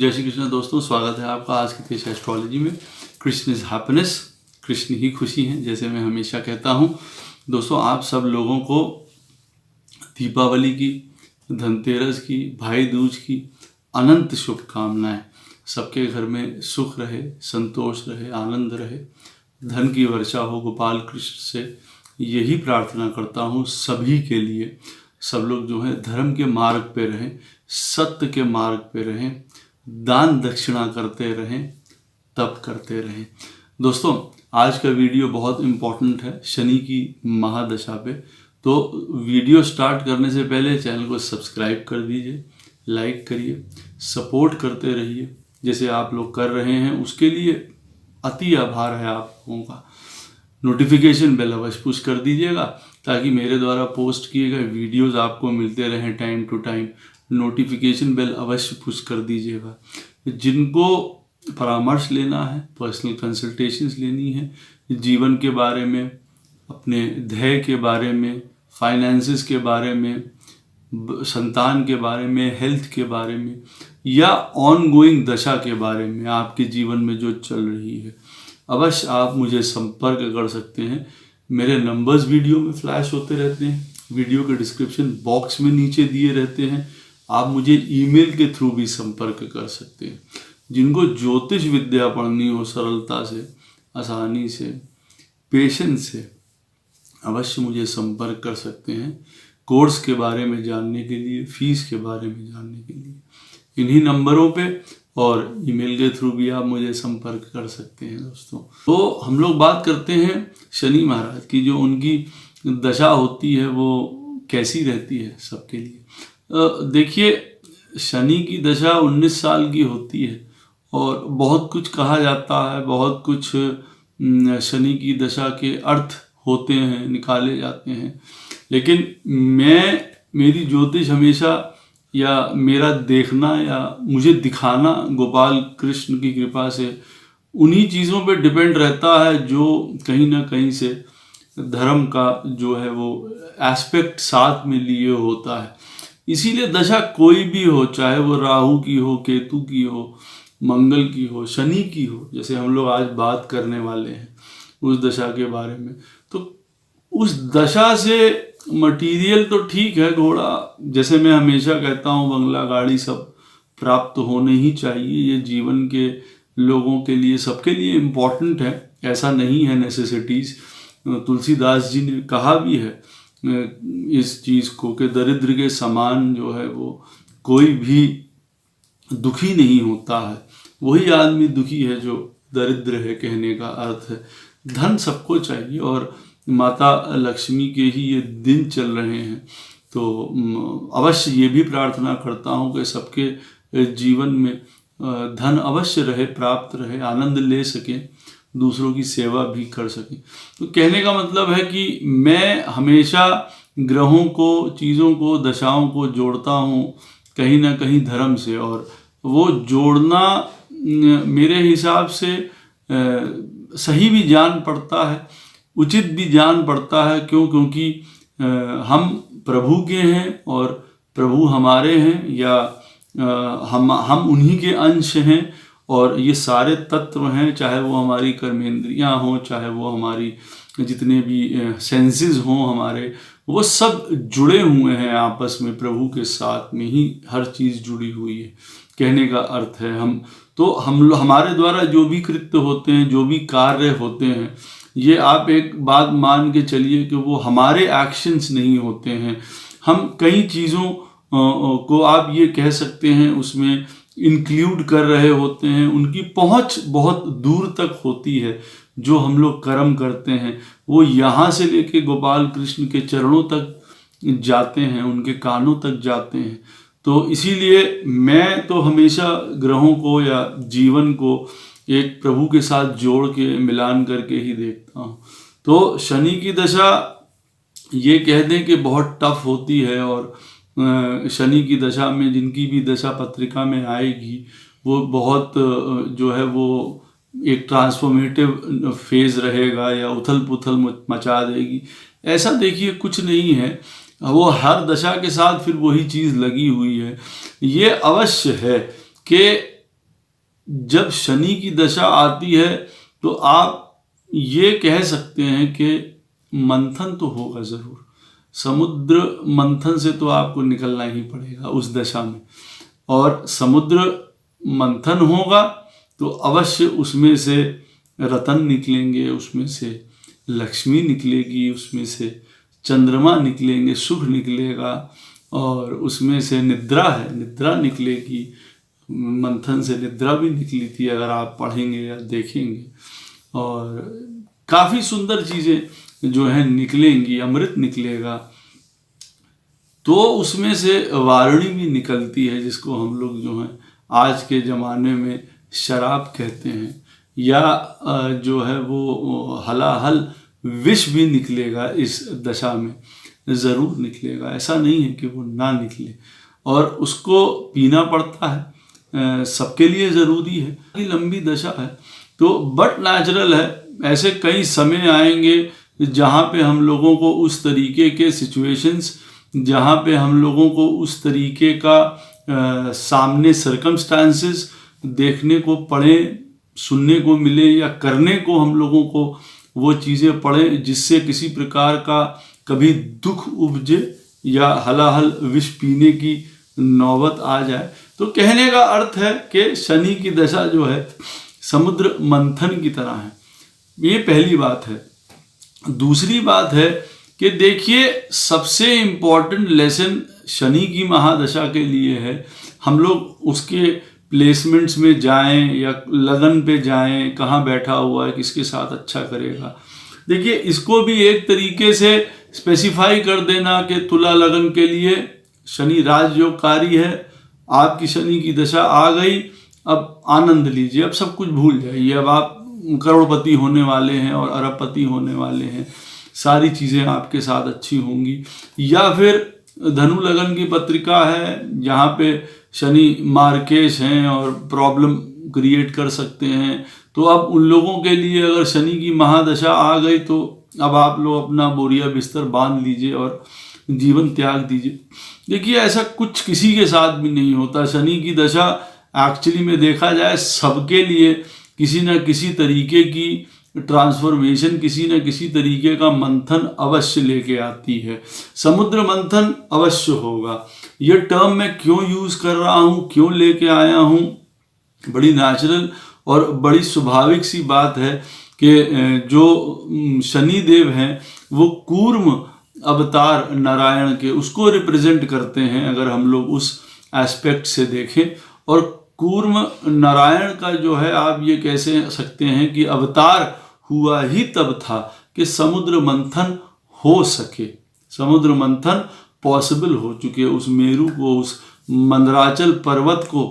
जय श्री कृष्ण दोस्तों, स्वागत है आपका आज की तेज एस्ट्रोलॉजी में। कृष्ण इज हैप्पीनेस, कृष्ण ही खुशी हैं, जैसे मैं हमेशा कहता हूँ। दोस्तों, आप सब लोगों को दीपावली की, धनतेरस की, भाई दूज की अनंत शुभकामनाएं। सबके घर में सुख रहे, संतोष रहे, आनंद रहे, धन की वर्षा हो। गोपाल कृष्ण से यही प्रार्थना करता हूँ सभी के लिए। सब लोग जो है धर्म के मार्ग पे रहें, सत्य के मार्ग पे रहें, दान दक्षिणा करते रहें, तप करते रहें। दोस्तों, आज का वीडियो बहुत इम्पोर्टेंट है शनि की महादशा पे। तो वीडियो स्टार्ट करने से पहले चैनल को सब्सक्राइब कर दीजिए, लाइक करिए, सपोर्ट करते रहिए जैसे आप लोग कर रहे हैं। उसके लिए अति आभार है आप लोगों का। नोटिफिकेशन बेल अवश्य पुश कर दीजिएगा ताकि मेरे द्वारा पोस्ट किए गए वीडियोस आपको मिलते रहें time to time. Notification bell अवश्य पुश कर दीजिएगा। जिनको परामर्श लेना है, पर्सनल कंसल्टेशंस लेनी है, जीवन के बारे में, अपने ध्येय के बारे में, फाइनेंसेस के बारे में, संतान के बारे में, हेल्थ के बारे में, या ऑनगोइंग दशा के बारे में, आपके जीवन में जो चल रही है, अवश्य आप मुझे संपर्क कर सकते हैं। मेरे नंबर्स वीडियो में फ्लैश होते रहते हैं, वीडियो के डिस्क्रिप्शन बॉक्स में नीचे दिए रहते हैं। आप मुझे ईमेल के थ्रू भी संपर्क कर सकते हैं। जिनको ज्योतिष विद्या पढ़नी हो सरलता से, आसानी से, पेशेंस से, अवश्य मुझे संपर्क कर सकते हैं। कोर्स के बारे में जानने के लिए, फीस के बारे में जानने के लिए इन्हीं नंबरों पे और ईमेल के थ्रू भी आप मुझे संपर्क कर सकते हैं। दोस्तों, तो हम लोग बात करते हैं शनि महाराज की। जो उनकी दशा होती है वो कैसी रहती है सबके लिए। देखिए, शनि की दशा 19 साल की होती है और बहुत कुछ कहा जाता है, बहुत कुछ शनि की दशा के अर्थ होते हैं, निकाले जाते हैं। लेकिन मेरी ज्योतिष हमेशा, या मेरा देखना, या मुझे दिखाना गोपाल कृष्ण की कृपा से उन्हीं चीज़ों पे डिपेंड रहता है जो कहीं ना कहीं से धर्म का जो है वो एस्पेक्ट साथ में लिए होता है। इसीलिए दशा कोई भी हो, चाहे वो राहु की हो, केतु की हो, मंगल की हो, शनि की हो, जैसे हम लोग आज बात करने वाले हैं उस दशा के बारे में, तो उस दशा से मटीरियल तो ठीक है, घोड़ा, जैसे मैं हमेशा कहता हूँ, बंगला, गाड़ी सब प्राप्त होने ही चाहिए। ये जीवन के लोगों के लिए, सबके लिए इम्पोर्टेंट है, ऐसा नहीं है नेसेसिटीज़। तुलसीदास जी ने कहा भी है इस चीज़ को कि दरिद्र के समान जो है वो कोई भी दुखी नहीं होता है। वही आदमी दुखी है जो दरिद्र है, कहने का अर्थ है। धन सबको चाहिए और माता लक्ष्मी के ही ये दिन चल रहे हैं। तो अवश्य ये भी प्रार्थना करता हूँ कि सबके जीवन में धन अवश्य रहे, प्राप्त रहे, आनंद ले सकें, दूसरों की सेवा भी कर सकें। तो कहने का मतलब है कि मैं हमेशा ग्रहों को, चीज़ों को, दशाओं को जोड़ता हूँ कहीं ना कहीं धर्म से। और वो जोड़ना मेरे हिसाब से सही भी जान पड़ता है, उचित भी जान पड़ता है। क्योंकि हम प्रभु के हैं और प्रभु हमारे हैं, या हम उन्हीं के अंश हैं। और ये सारे तत्व हैं, चाहे वो हमारी कर्मेंद्रियां हों, चाहे वो हमारी जितने भी सेंसेस हों हमारे, वो सब जुड़े हुए हैं आपस में। प्रभु के साथ में ही हर चीज़ जुड़ी हुई है, कहने का अर्थ है। हमारे द्वारा जो भी कृत्य होते हैं, जो भी कार्य होते हैं, ये आप एक बात मान के चलिए कि वो हमारे एक्शंस नहीं होते हैं। हम कई चीज़ों को आप ये कह सकते हैं उसमें इंक्लूड कर रहे होते हैं। उनकी पहुंच बहुत दूर तक होती है। जो हम लोग कर्म करते हैं वो यहाँ से लेके गोपाल कृष्ण के चरणों तक जाते हैं, उनके कानों तक जाते हैं। तो इसीलिए मैं तो हमेशा ग्रहों को या जीवन को एक प्रभु के साथ जोड़ के, मिलान करके ही देखता हूँ। तो शनि की दशा ये कह दें कि बहुत टफ होती है। और शनि की दशा में जिनकी भी दशा पत्रिका में आएगी वो बहुत जो है वो एक ट्रांसफॉर्मेटिव फेज रहेगा, या उथल पुथल मचा देगी। ऐसा देखिए कुछ नहीं है, वो हर दशा के साथ फिर वही चीज़ लगी हुई है। ये अवश्य है कि जब शनि की दशा आती है तो आप ये कह सकते हैं कि मंथन तो होगा ज़रूर, समुद्र मंथन से तो आपको निकलना ही पड़ेगा उस दशा में, और समुद्र मंथन होगा तो अवश्य उसमें से रतन निकलेंगे, उसमें से लक्ष्मी निकलेगी, उसमें से चंद्रमा निकलेंगे, सुख निकलेगा, और उसमें से निद्रा है, निद्रा निकलेगी। मंथन से निद्रा भी निकली थी अगर आप पढ़ेंगे या देखेंगे, और काफ़ी सुंदर चीज़ें जो हैं निकलेंगी, अमृत निकलेगा। तो उसमें से वारुणी भी निकलती है, जिसको हम लोग जो हैं आज के ज़माने में शराब कहते हैं, या जो है वो हलाहल विष भी निकलेगा इस दशा में, ज़रूर निकलेगा, ऐसा नहीं है कि वो ना निकले, और उसको पीना पड़ता है, सबके लिए ज़रूरी है। लंबी दशा है तो बट नेचुरल है, ऐसे कई समय आएंगे जहाँ पे हम लोगों को उस तरीके के सिचुएशंस, जहाँ पे हम लोगों को उस तरीके का सामने सर्कमस्टांसेस देखने को पड़े, सुनने को मिले, या करने को हम लोगों को वो चीज़ें पड़े जिससे किसी प्रकार का कभी दुख उपजे या हलाहल विष पीने की नौबत आ जाए। तो कहने का अर्थ है कि शनि की दशा जो है समुद्र मंथन की तरह है, ये पहली बात है। दूसरी बात है कि देखिए, सबसे इम्पॉर्टेंट लेसन शनि की महादशा के लिए है, हम लोग उसके प्लेसमेंट्स में जाएं या लगन पे जाएं, कहाँ बैठा हुआ है, किसके साथ अच्छा करेगा। देखिए, इसको भी एक तरीके से स्पेसिफाई कर देना कि तुला लगन के लिए शनि राजयोगकारी है, आपकी शनि की दशा आ गई, अब आनंद लीजिए, अब सब कुछ भूल जाइए, अब आप करोड़पति होने वाले हैं और अरबपति होने वाले हैं, सारी चीज़ें आपके साथ अच्छी होंगी। या फिर धनु लगन की पत्रिका है जहाँ पे शनि मार्केश हैं और प्रॉब्लम क्रिएट कर सकते हैं, तो अब उन लोगों के लिए अगर शनि की महादशा आ गई तो अब आप लोग अपना बोरिया बिस्तर बांध लीजिए और जीवन त्याग दीजिए। देखिए, ऐसा कुछ किसी के साथ भी नहीं होता। शनि की दशा एक्चुअली में देखा जाए सबके लिए किसी न किसी तरीके की ट्रांसफॉर्मेशन, किसी न किसी तरीके का मंथन अवश्य लेके आती है। समुद्र मंथन अवश्य होगा। ये टर्म मैं क्यों यूज़ कर रहा हूँ, क्यों लेके आया हूँ, बड़ी नेचुरल और बड़ी स्वाभाविक सी बात है कि जो शनि देव हैं वो कूर्म अवतार नारायण के, उसको रिप्रेजेंट करते हैं अगर हम लोग उस एस्पेक्ट से देखें। और कूर्म नारायण का जो है, आप ये कह सकते हैं कि अवतार हुआ ही तब था कि समुद्र मंथन हो सके, समुद्र मंथन पॉसिबल हो चुके। उस मेरु को, उस मंदराचल पर्वत को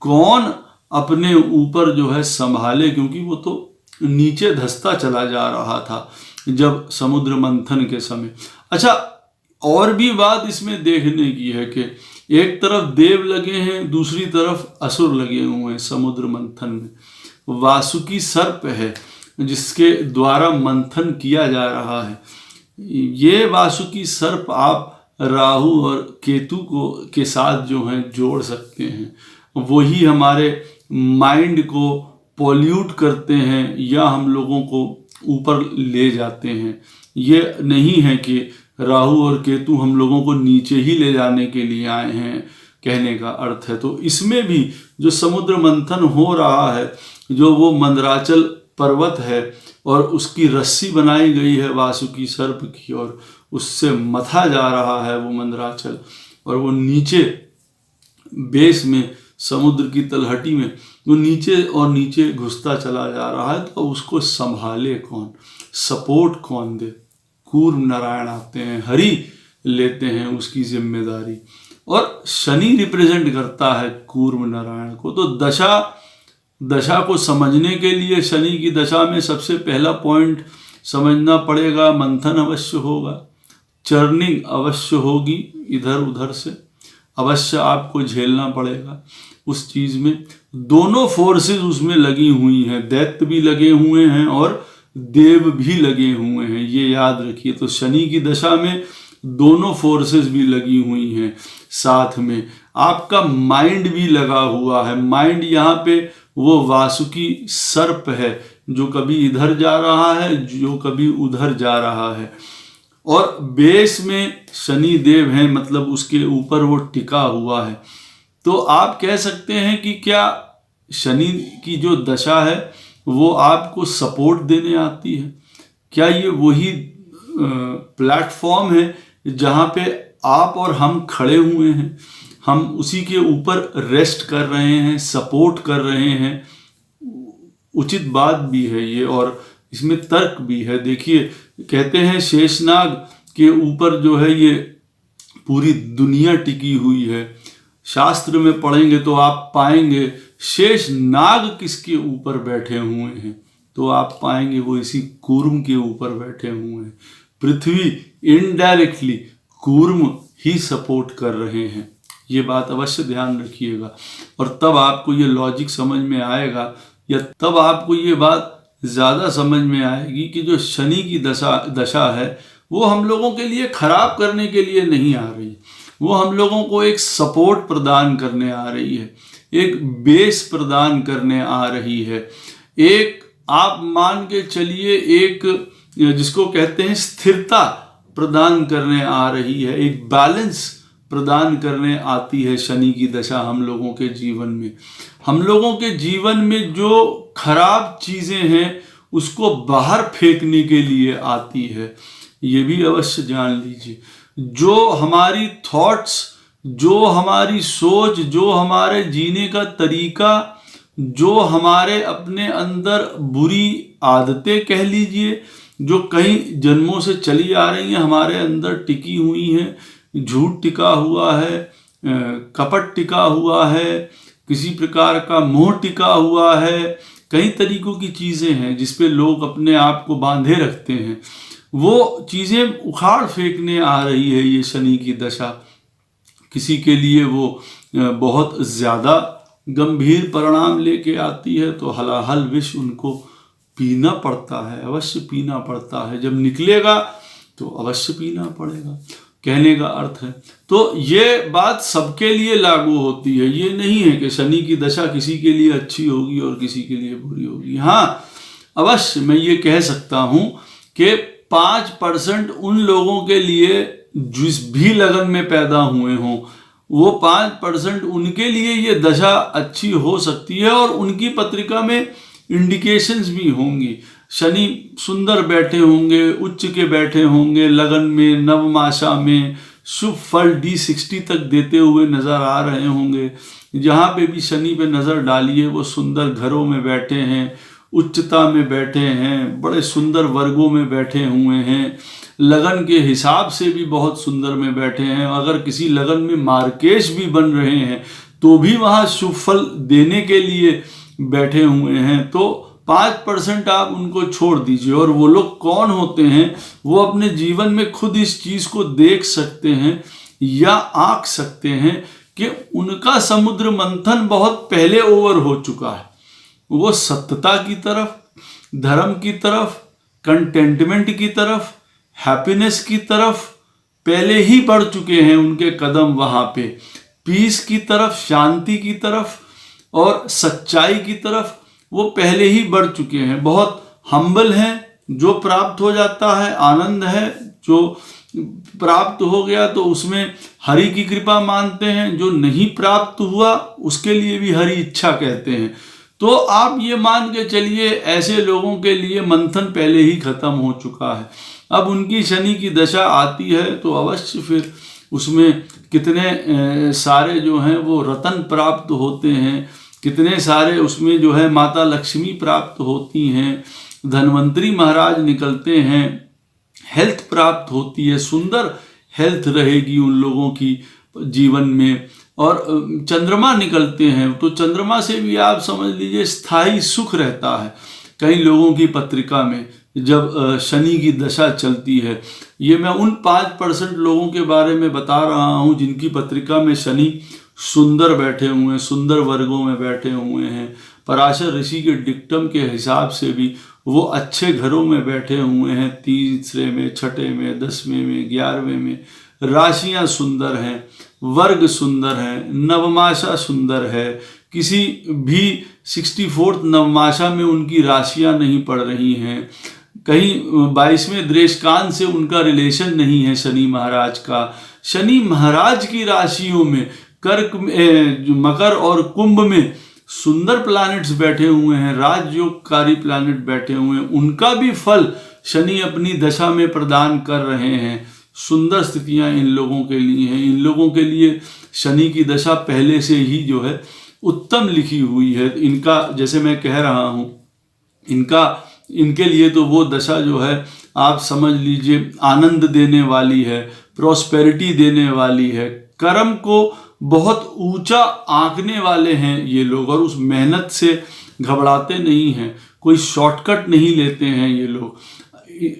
कौन अपने ऊपर जो है संभाले, क्योंकि वो तो नीचे धंसता चला जा रहा था जब समुद्र मंथन के समय। अच्छा, और भी बात इसमें देखने की है कि एक तरफ देव लगे हैं, दूसरी तरफ असुर लगे हुए हैं समुद्र मंथन में। वासुकी सर्प है जिसके द्वारा मंथन किया जा रहा है। ये वासुकी सर्प आप राहु और केतु को के साथ जो है जोड़ सकते हैं, वही हमारे माइंड को पॉल्यूट करते हैं या हम लोगों को ऊपर ले जाते हैं। ये नहीं है कि राहु और केतु हम लोगों को नीचे ही ले जाने के लिए आए हैं, कहने का अर्थ है। तो इसमें भी जो समुद्र मंथन हो रहा है, जो वो मंदराचल पर्वत है और उसकी रस्सी बनाई गई है वासुकी सर्प की, और उससे मथा जा रहा है वो मंदराचल, और वो नीचे बेस में, समुद्र की तलहटी में वो नीचे और नीचे घुसता चला जा रहा है। तो उसको संभाले कौन, सपोर्ट कौन दे? कूर्म नारायण आते हैं, हरि लेते हैं उसकी जिम्मेदारी, और शनि रिप्रेजेंट करता है कूर्म नारायण को। तो दशा को समझने के लिए शनि की दशा में सबसे पहला पॉइंट समझना पड़ेगा, मंथन अवश्य होगा, चर्निंग अवश्य होगी, इधर उधर से अवश्य आपको झेलना पड़ेगा उस चीज में। दोनों फोर्सेस उसमें लगी हुई हैं, दैत्य भी लगे हुए हैं और देव भी लगे हुए हैं, ये याद रखिए। तो शनि की दशा में दोनों फोर्सेस भी लगी हुई हैं, साथ में आपका माइंड भी लगा हुआ है। माइंड यहाँ पे वो वासुकी सर्प है, जो कभी इधर जा रहा है, जो कभी उधर जा रहा है। और बेस में शनि देव हैं, मतलब उसके ऊपर वो टिका हुआ है। तो आप कह सकते हैं कि क्या शनि की जो दशा है वो आपको सपोर्ट देने आती है? क्या ये वही प्लेटफॉर्म है जहाँ पे आप और हम खड़े हुए हैं, हम उसी के ऊपर रेस्ट कर रहे हैं, सपोर्ट कर रहे हैं? उचित बात भी है ये, और इसमें तर्क भी है। देखिए, कहते हैं शेषनाग के ऊपर जो है ये पूरी दुनिया टिकी हुई है। शास्त्र में पढ़ेंगे तो आप पाएंगे शेष नाग किसके ऊपर बैठे हुए हैं, तो आप पाएंगे वो इसी कूर्म के ऊपर बैठे हुए हैं। पृथ्वी इनडायरेक्टली कूर्म ही सपोर्ट कर रहे हैं। ये बात अवश्य ध्यान रखिएगा, और तब आपको ये लॉजिक समझ में आएगा, या तब आपको ये बात ज़्यादा समझ में आएगी कि जो शनि की दशा है वो हम लोगों के लिए खराब करने के लिए नहीं आ रही, वो हम लोगों को एक सपोर्ट प्रदान करने आ रही है, एक बेस प्रदान करने आ रही है, एक आप मान के चलिए एक जिसको कहते हैं स्थिरता प्रदान करने आ रही है, एक बैलेंस प्रदान करने आती है शनि की दशा हम लोगों के जीवन में। हम लोगों के जीवन में जो खराब चीज़ें हैं उसको बाहर फेंकने के लिए आती है, ये भी अवश्य जान लीजिए। जो हमारी थॉट्स, जो हमारी सोच, जो हमारे जीने का तरीका, जो हमारे अपने अंदर बुरी आदतें कह लीजिए, जो कई जन्मों से चली आ रही हैं, हमारे अंदर टिकी हुई हैं, झूठ टिका हुआ है, कपट टिका हुआ है, किसी प्रकार का मोह टिका हुआ है, कई तरीकों की चीज़ें हैं जिस पे लोग अपने आप को बांधे रखते हैं, वो चीज़ें उखाड़ फेंकने आ रही है ये शनि की दशा। किसी के लिए वो बहुत ज़्यादा गंभीर परिणाम लेके आती है तो हलाहल विष उनको पीना पड़ता है, अवश्य पीना पड़ता है। जब निकलेगा तो अवश्य पीना पड़ेगा, कहने का अर्थ है। तो ये बात सबके लिए लागू होती है, ये नहीं है कि शनि की दशा किसी के लिए अच्छी होगी और किसी के लिए बुरी होगी। हाँ, अवश्य मैं ये कह सकता हूँ कि 5% उन लोगों के लिए जिस भी लगन में पैदा हुए हों, वो 5% उनके लिए ये दशा अच्छी हो सकती है, और उनकी पत्रिका में इंडिकेशंस भी होंगी। शनि सुंदर बैठे होंगे, उच्च के बैठे होंगे, लगन में, नवमाशा में शुभ फल D60 तक देते हुए नज़र आ रहे होंगे। जहाँ पे भी शनि पे नज़र डालिए वो सुंदर घरों में बैठे हैं, उच्चता में बैठे हैं, बड़े सुंदर वर्गों में बैठे हुए हैं, लगन के हिसाब से भी बहुत सुंदर में बैठे हैं। अगर किसी लगन में मार्केश भी बन रहे हैं तो भी वहाँ शुभ फल देने के लिए बैठे हुए हैं। तो 5% आप उनको छोड़ दीजिए, और वो लोग कौन होते हैं वो अपने जीवन में खुद इस चीज़ को देख सकते हैं या आंक सकते हैं कि उनका समुद्र मंथन बहुत पहले ओवर हो चुका है। वो सत्यता की तरफ, धर्म की तरफ, कंटेंटमेंट की तरफ, हैप्पीनेस की तरफ पहले ही बढ़ चुके हैं उनके कदम। वहाँ पे पीस की तरफ, शांति की तरफ और सच्चाई की तरफ वो पहले ही बढ़ चुके हैं। बहुत हम्बल हैं, जो प्राप्त हो जाता है आनंद है, जो प्राप्त हो गया तो उसमें हरि की कृपा मानते हैं, जो नहीं प्राप्त हुआ उसके लिए भी हरि इच्छा कहते हैं। तो आप ये मान के चलिए ऐसे लोगों के लिए मंथन पहले ही खत्म हो चुका है। अब उनकी शनि की दशा आती है तो अवश्य फिर उसमें कितने सारे जो हैं वो रतन प्राप्त होते हैं, कितने सारे उसमें जो है माता लक्ष्मी प्राप्त होती हैं, धन्वंतरी महाराज निकलते हैं, हेल्थ प्राप्त होती है, सुंदर हेल्थ रहेगी उन लोगों की जीवन में, और चंद्रमा निकलते हैं तो चंद्रमा से भी आप समझ लीजिए स्थायी सुख रहता है। कई लोगों की पत्रिका में जब शनि की दशा चलती है, ये मैं उन 5% लोगों के बारे में बता रहा हूँ जिनकी पत्रिका में शनि सुंदर बैठे हुए हैं, सुंदर वर्गों में बैठे हुए हैं। पराशर ऋषि के डिक्टम के हिसाब से भी वो अच्छे घरों में बैठे हुए हैं, तीसरे में, छठे में, 10वें में, 11वें में। राशियां सुंदर हैं, वर्ग सुंदर हैं, नवमाशा सुंदर है, किसी भी 64th नवमाशा में उनकी राशियां नहीं पड़ रही हैं, कहीं 22वें द्रेशकान से उनका रिलेशन नहीं है शनि महाराज का। शनि महाराज की राशियों में कर्क, मकर और कुंभ में सुंदर प्लैनेट्स बैठे हुए हैं, राजयोगकारी प्लैनेट बैठे हुए हैं, उनका भी फल शनि अपनी दशा में प्रदान कर रहे हैं। सुंदर स्थितियां इन लोगों के लिए हैं। इन लोगों के लिए शनि की दशा पहले से ही जो है उत्तम लिखी हुई है। इनका, जैसे मैं कह रहा हूं, इनके लिए तो वो दशा जो है आप समझ लीजिए आनंद देने वाली है, प्रॉस्पेरिटी देने वाली है, कर्म को बहुत ऊंचा आंकने वाले हैं ये लोग, और उस मेहनत से घबराते नहीं हैं, कोई शॉर्टकट नहीं लेते हैं ये लोग,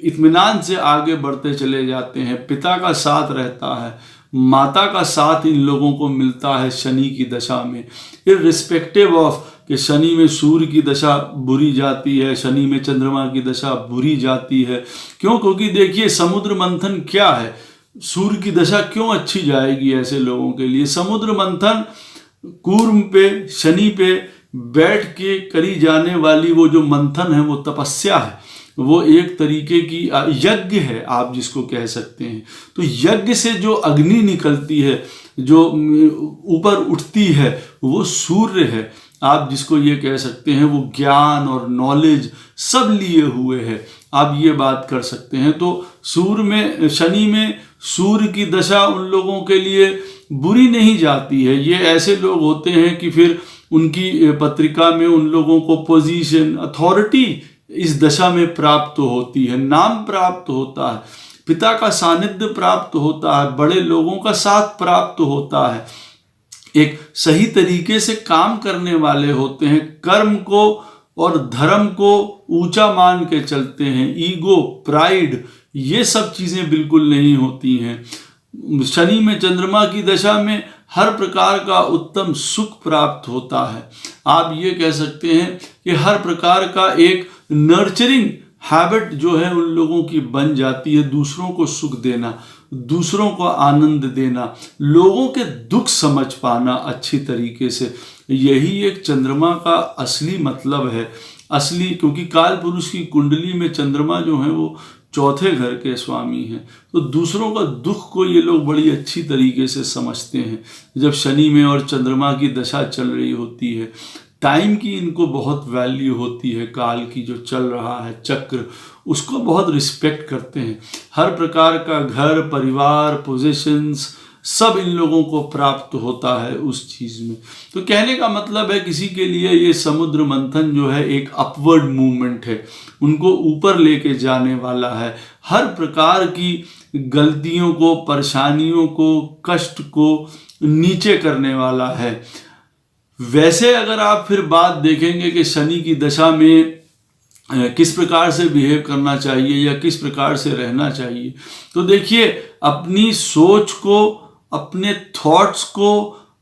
इत्मीनान से आगे बढ़ते चले जाते हैं। पिता का साथ रहता है, माता का साथ इन लोगों को मिलता है शनि की दशा में, इर्रिस्पेक्टिव ऑफ कि शनि में सूर्य की दशा बुरी जाती है, शनि में चंद्रमा की दशा बुरी जाती है। क्यों? क्योंकि देखिए समुद्र मंथन क्या है, सूर्य की दशा क्यों अच्छी जाएगी ऐसे लोगों के लिए? समुद्र मंथन कूर्म पे, शनि पे बैठ के करी जाने वाली वो जो मंथन है वो तपस्या है, वो एक तरीके की यज्ञ है आप जिसको कह सकते हैं। तो यज्ञ से जो अग्नि निकलती है, जो ऊपर उठती है, वो सूर्य है आप जिसको ये कह सकते हैं। वो ज्ञान और नॉलेज सब लिए हुए है, आप ये बात कर सकते हैं। तो सूर्य में, शनि में सूर्य की दशा उन लोगों के लिए बुरी नहीं जाती है। ये ऐसे लोग होते हैं कि फिर उनकी पत्रिका में उन लोगों को पोजीशन, अथॉरिटी इस दशा में प्राप्त होती है, नाम प्राप्त होता है, पिता का सानिध्य प्राप्त होता है, बड़े लोगों का साथ प्राप्त होता है, एक सही तरीके से काम करने वाले होते हैं, कर्म को और धर्म को ऊंचा मान के चलते हैं, ईगो, प्राइड, ये सब चीजें बिल्कुल नहीं होती हैं। शनि में चंद्रमा की दशा में हर प्रकार का उत्तम सुख प्राप्त होता है। आप ये कह सकते हैं कि हर प्रकार का एक नर्चरिंग हैबिट जो है उन लोगों की बन जाती है, दूसरों को सुख देना, दूसरों को आनंद देना, लोगों के दुख समझ पाना अच्छी तरीके से, यही एक चंद्रमा का असली मतलब है। असली, क्योंकि काल पुरुष की कुंडली में चंद्रमा जो है वो चौथे घर के स्वामी हैं, तो दूसरों का दुख को ये लोग बड़ी अच्छी तरीके से समझते हैं। जब शनि में और चंद्रमा की दशा चल रही होती है, टाइम की इनको बहुत वैल्यू होती है, काल की जो चल रहा है चक्र, उसको बहुत रिस्पेक्ट करते हैं। हर प्रकार का घर, परिवार, पोजीशंस सब इन लोगों को प्राप्त होता है उस चीज में। तो कहने का मतलब है किसी के लिए ये समुद्र मंथन जो है एक अपवर्ड मूवमेंट है, उनको ऊपर लेके जाने वाला है, हर प्रकार की गलतियों को, परेशानियों को, कष्ट को नीचे करने वाला है। वैसे अगर आप फिर बात देखेंगे कि शनि की दशा में किस प्रकार से बिहेव करना चाहिए या किस प्रकार से रहना चाहिए, तो देखिए अपनी सोच को, अपने थॉट्स को,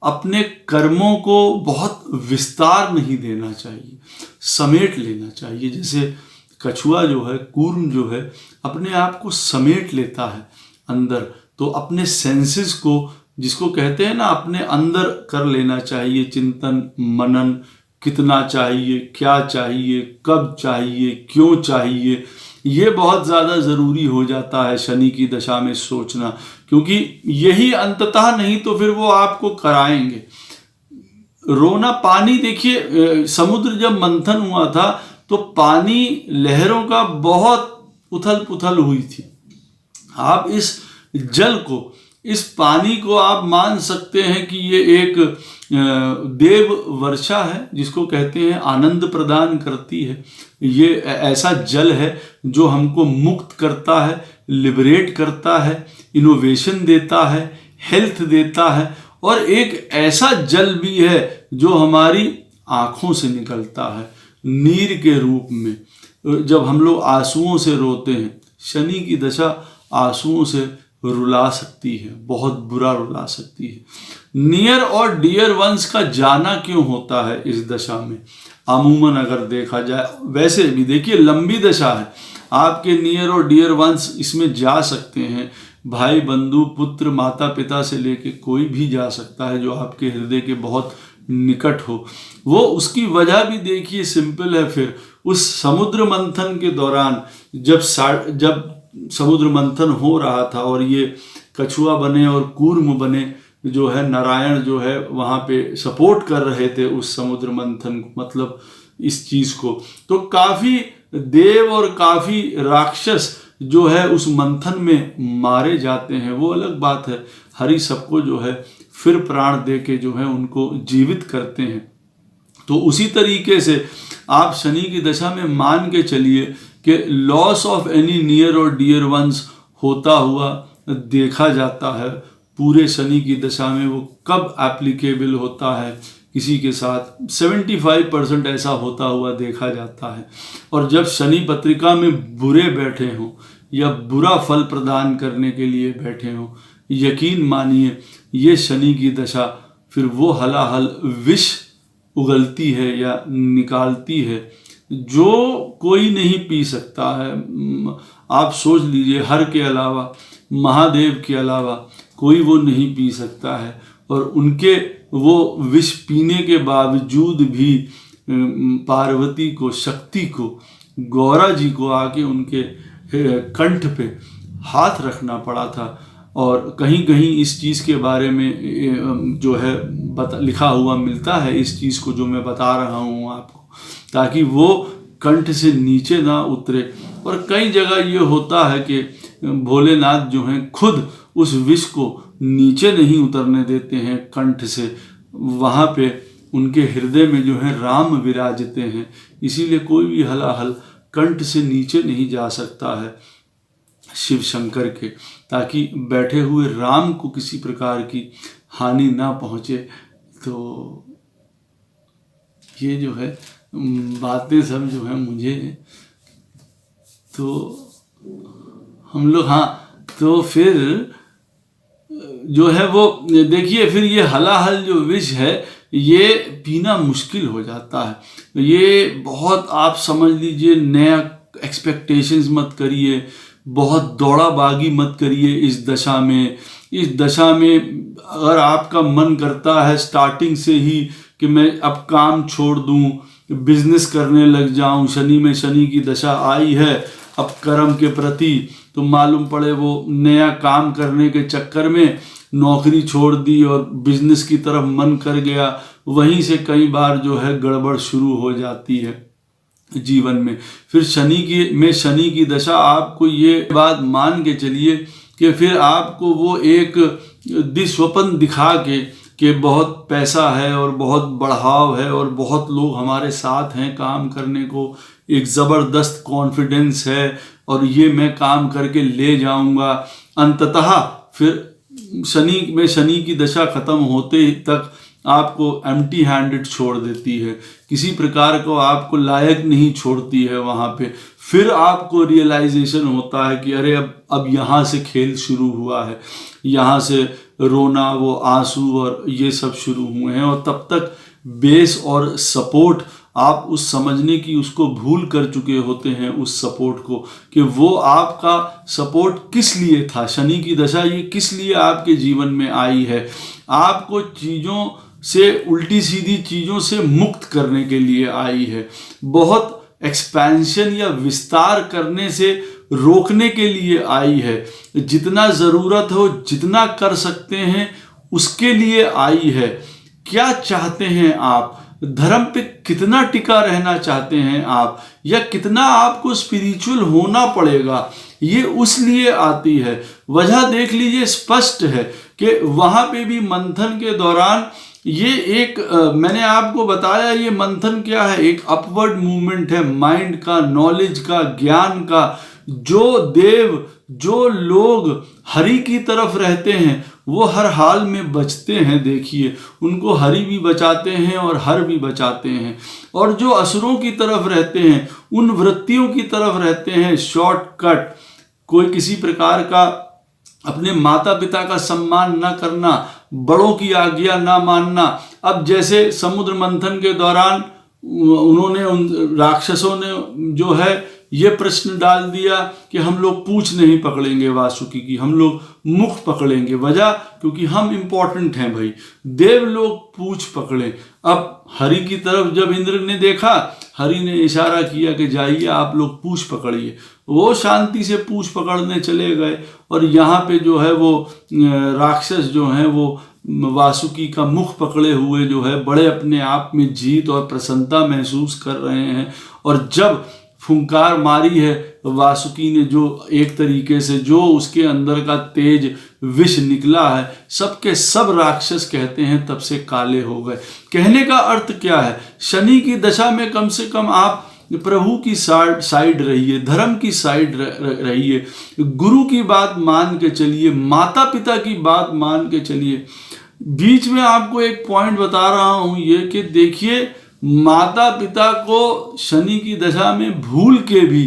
अपने कर्मों को बहुत विस्तार नहीं देना चाहिए, समेट लेना चाहिए। जैसे कछुआ जो है, कूर्म जो है, अपने आप को समेट लेता है अंदर, तो अपने सेंसेस को, जिसको कहते हैं ना, अपने अंदर कर लेना चाहिए चिंतन मनन, कितना चाहिए, क्या चाहिए, कब चाहिए, क्यों चाहिए, ये बहुत ज़्यादा ज़रूरी हो जाता है शनि की दशा में सोचना, क्योंकि यही अंततः, नहीं तो फिर वो आपको कराएंगे। रोना, पानी, देखिए समुद्र जब मंथन हुआ था तो पानी लहरों का बहुत उथल पुथल हुई थी। आप इस जल को, इस पानी को आप मान सकते हैं कि ये एक देव वर्षा है, जिसको कहते हैं आनंद प्रदान करती है। ये ऐसा जल है जो हमको मुक्त करता है, लिबरेट करता है, इनोवेशन देता है, हेल्थ देता है, और एक ऐसा जल भी है जो हमारी आँखों से निकलता है नीर के रूप में। जब हम लोग आंसुओं से रोते हैं, शनि की दशा आंसुओं से रुला सकती है, बहुत बुरा रुला सकती है। नियर और डियर वंस का जाना क्यों होता है इस दशा में? अमूमन अगर देखा जाए, वैसे भी देखिए लंबी दशा है, आपके नियर और डियर वंस इसमें जा सकते हैं, भाई बंधु पुत्र माता पिता से लेके कोई भी जा सकता है जो आपके हृदय के बहुत निकट हो। वो उसकी वजह भी देखिए सिंपल है। फिर उस समुद्र मंथन के दौरान जब समुद्र मंथन हो रहा था और ये कछुआ बने और कूर्म बने, जो है नारायण जो है वहाँ पे सपोर्ट कर रहे थे उस समुद्र मंथन को, मतलब इस चीज को, तो काफी देव और काफी राक्षस जो है उस मंथन में मारे जाते हैं। वो अलग बात है, हरि सबको जो है फिर प्राण दे के जो है उनको जीवित करते हैं। तो उसी तरीके से आप शनि की दशा में मान के चलिए कि लॉस ऑफ एनी नियर और डियर वंस होता हुआ देखा जाता है। पूरे शनि की दशा में वो कब एप्लीकेबल होता है किसी के साथ 75% ऐसा होता हुआ देखा जाता है। और जब शनि पत्रिका में बुरे बैठे हों या बुरा फल प्रदान करने के लिए बैठे हों, यकीन मानिए ये शनि की दशा फिर वो हलाहल विष उगलती है या निकालती है जो कोई नहीं पी सकता है। आप सोच लीजिए, हर के अलावा, महादेव के अलावा कोई वो नहीं पी सकता है। और उनके वो विष पीने के बावजूद भी पार्वती को, शक्ति को, गौरा जी को आके उनके कंठ पे हाथ रखना पड़ा था। और कहीं कहीं इस चीज़ के बारे में जो है लिखा हुआ मिलता है, इस चीज़ को जो मैं बता रहा हूँ आपको, ताकि वो कंठ से नीचे ना उतरे। और कई जगह ये होता है कि भोलेनाथ जो हैं खुद उस विष को नीचे नहीं उतरने देते हैं कंठ से, वहाँ पे उनके हृदय में जो है राम विराजते हैं, इसीलिए कोई भी हलाहल कंठ से नीचे नहीं जा सकता है शिव शंकर के, ताकि बैठे हुए राम को किसी प्रकार की हानि ना पहुँचे। तो ये जो है बातें सब जो है मुझे, तो हम लोग, हाँ, तो फिर जो है वो देखिए, फिर ये हलाहल जो विष है ये पीना मुश्किल हो जाता है। ये बहुत, आप समझ लीजिए, नया एक्सपेक्टेशंस मत करिए, बहुत दौड़ा बागी मत करिए इस दशा में। इस दशा में अगर आपका मन करता है स्टार्टिंग से ही कि मैं अब काम छोड़ दूं, बिजनेस करने लग जाऊं, शनि में शनि की दशा आई है अब कर्म के प्रति, तो मालूम पड़े वो नया काम करने के चक्कर में नौकरी छोड़ दी और बिजनेस की तरफ मन कर गया, वहीं से कई बार जो है गड़बड़ शुरू हो जाती है जीवन में। फिर शनि की दशा, आपको ये बात मान के चलिए कि फिर आपको वो एक दिस्वप्न दिखा के बहुत पैसा है और बहुत बढ़ाव है और बहुत लोग हमारे साथ हैं काम करने को, एक ज़बरदस्त कॉन्फिडेंस है और ये मैं काम करके ले जाऊंगा। अंततः फिर शनि की दशा खत्म होते तक आपको एम्प्टी हैंडेड छोड़ देती है, किसी प्रकार को आपको लायक नहीं छोड़ती है वहाँ पे। फिर आपको रियलाइजेशन होता है कि अरे अब यहाँ से खेल शुरू हुआ है, यहाँ से रोना, वो आंसू और ये सब शुरू हुए हैं। और तब तक बेस और सपोर्ट आप उस समझने की उसको भूल कर चुके होते हैं, उस सपोर्ट को, कि वो आपका सपोर्ट किस लिए था। शनि की दशा ये किस लिए आपके जीवन में आई है, आपको चीज़ों से, उल्टी सीधी चीज़ों से मुक्त करने के लिए आई है, बहुत एक्सपेंशन या विस्तार करने से रोकने के लिए आई है, जितना ज़रूरत हो जितना कर सकते हैं उसके लिए आई है। क्या चाहते हैं आप, धर्म पे कितना टिका रहना चाहते हैं आप, या कितना आपको स्पिरिचुअल होना पड़ेगा, ये उस लिए आती है। वजह देख लीजिए, स्पष्ट है कि वहाँ पे भी मंथन के दौरान ये एक मैंने आपको बताया, ये मंथन क्या है, एक अपवर्ड मूवमेंट है माइंड का, नॉलेज का, ज्ञान का। जो देव, जो लोग हरि की तरफ रहते हैं वो हर हाल में बचते हैं। देखिए, उनको हरि भी बचाते हैं और हर भी बचाते हैं। और जो असुरों की तरफ रहते हैं, उन वृत्तियों की तरफ रहते हैं शॉर्टकट, कोई किसी प्रकार का अपने माता पिता का सम्मान न करना, बड़ों की आज्ञा ना मानना। अब जैसे समुद्र मंथन के दौरान उन राक्षसों ने जो है ये प्रश्न डाल दिया कि हम लोग पूंछ नहीं पकड़ेंगे वासुकी की, हम लोग मुख पकड़ेंगे। वजह क्योंकि हम इंपॉर्टेंट हैं भाई, देवलोक पूंछ पकड़े। अब हरि की तरफ जब इंद्र ने देखा, हरि ने इशारा किया कि जाइए आप लोग पूंछ पकड़िए। वो शांति से पूंछ पकड़ने चले गए और यहाँ पे जो है वो राक्षस जो हैं वो वासुकी का मुख पकड़े हुए जो है बड़े अपने आप में जीत और प्रसन्नता महसूस कर रहे हैं। और जब फुंकार मारी है वासुकी ने, जो एक तरीके से जो उसके अंदर का तेज विष निकला है, सबके सब राक्षस कहते हैं तब से काले हो गए। कहने का अर्थ क्या है, शनि की दशा में कम से कम आप प्रभु की साइड रहिए, धर्म की साइड रहिए, गुरु की बात मान के चलिए, माता पिता की बात मान के चलिए। बीच में आपको एक पॉइंट बता रहा हूं ये कि देखिए, माता पिता को शनि की दशा में भूल के भी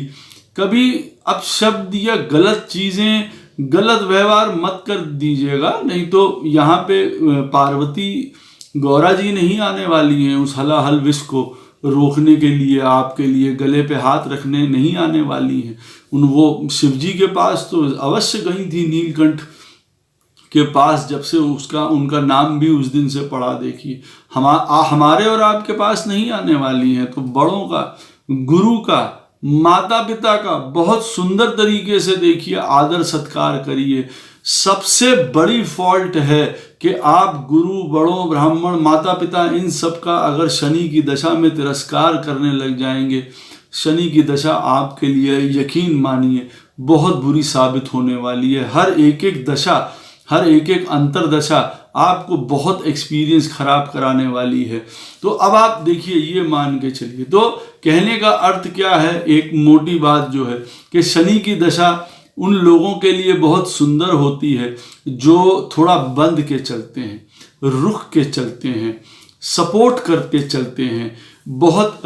कभी अपशब्द या गलत चीजें, गलत व्यवहार मत कर दीजिएगा, नहीं तो यहाँ पे पार्वती गौरा जी नहीं आने वाली हैं उस हलाहल विष को रोकने के लिए, आपके लिए गले पे हाथ रखने नहीं आने वाली हैं। वो शिव जी के पास तो अवश्य गई थी, नीलकंठ के पास, जब से उनका नाम भी उस दिन से पड़ा। देखिए हमारे और आपके पास नहीं आने वाली हैं। तो बड़ों का, गुरु का, माता पिता का बहुत सुंदर तरीके से देखिए आदर सत्कार करिए। सबसे बड़ी फॉल्ट है कि आप गुरु, बड़ों, ब्राह्मण, माता पिता, इन सब का अगर शनि की दशा में तिरस्कार करने लग जाएंगे, शनि की दशा आपके लिए यकीन मानिए बहुत बुरी साबित होने वाली है। हर एक दशा, हर एक अंतरदशा आपको बहुत एक्सपीरियंस खराब कराने वाली है। तो अब आप देखिए, ये मान के चलिए। तो कहने का अर्थ क्या है, एक मोटी बात जो है कि शनि की दशा उन लोगों के लिए बहुत सुंदर होती है जो थोड़ा बंद के चलते हैं, रुक के चलते हैं, सपोर्ट करते चलते हैं। बहुत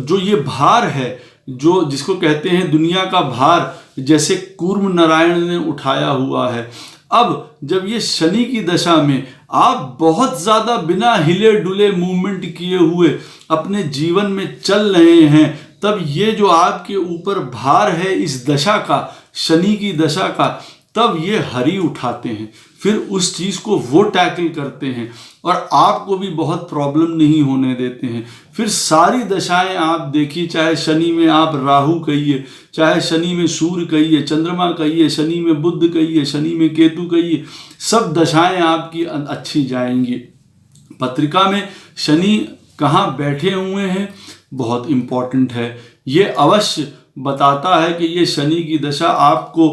जो ये भार है, जो जिसको कहते हैं दुनिया का भार, जैसे कूर्म नारायण ने उठाया हुआ है। अब जब ये शनि की दशा में आप बहुत ज्यादा बिना हिले डुले मूवमेंट किए हुए अपने जीवन में चल रहे हैं, तब ये जो आपके ऊपर भार है इस दशा का, शनि की दशा का, तब ये हरि उठाते हैं, फिर उस चीज को वो टैकल करते हैं और आपको भी बहुत प्रॉब्लम नहीं होने देते हैं। फिर सारी दशाएं आप देखिए, चाहे शनि में आप राहु कहिए, चाहे शनि में सूर्य कहिए, चंद्रमा कहिए, शनि में बुध कहिए, शनि में केतु कहिए, सब दशाएं आपकी अच्छी जाएंगी। पत्रिका में शनि कहाँ बैठे हुए हैं बहुत इंपॉर्टेंट है। ये अवश्य बताता है कि ये शनि की दशा आपको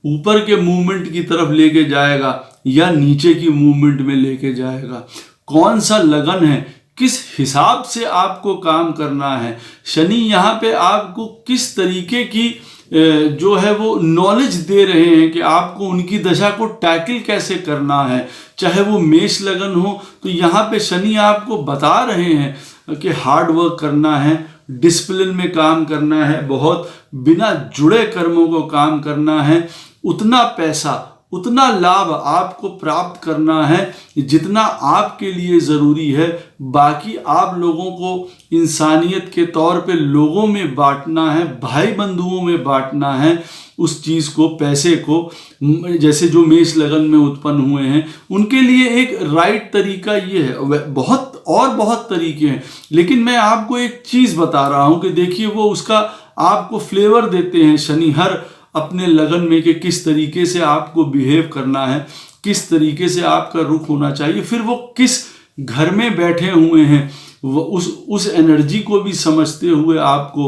ऊपर के मूवमेंट की तरफ लेके जाएगा या नीचे की मूवमेंट में लेके जाएगा। कौन सा लगन है, किस हिसाब से आपको काम करना है, शनि यहाँ पे आपको किस तरीके की जो है वो नॉलेज दे रहे हैं कि आपको उनकी दशा को टैकल कैसे करना है। चाहे वो मेष लगन हो तो यहाँ पे शनि आपको बता रहे हैं कि हार्ड वर्क करना है, डिसिप्लिन में काम करना है, बहुत बिना जुड़े कर्मों को काम करना है, उतना पैसा, उतना लाभ आपको प्राप्त करना है जितना आपके लिए ज़रूरी है। बाकी आप लोगों को इंसानियत के तौर पे लोगों में बांटना है, भाई बंधुओं में बांटना है उस चीज़ को, पैसे को। जैसे जो मेष लगन में उत्पन्न हुए हैं उनके लिए एक राइट तरीका ये है, बहुत तरीके हैं, लेकिन मैं आपको एक चीज़ बता रहा हूँ कि देखिए वो उसका आपको फ्लेवर देते हैं शनि हर अपने लगन में कि किस तरीके से आपको बिहेव करना है, किस तरीके से आपका रुख होना चाहिए। फिर वो किस घर में बैठे हुए हैं, वो उस एनर्जी को भी समझते हुए आपको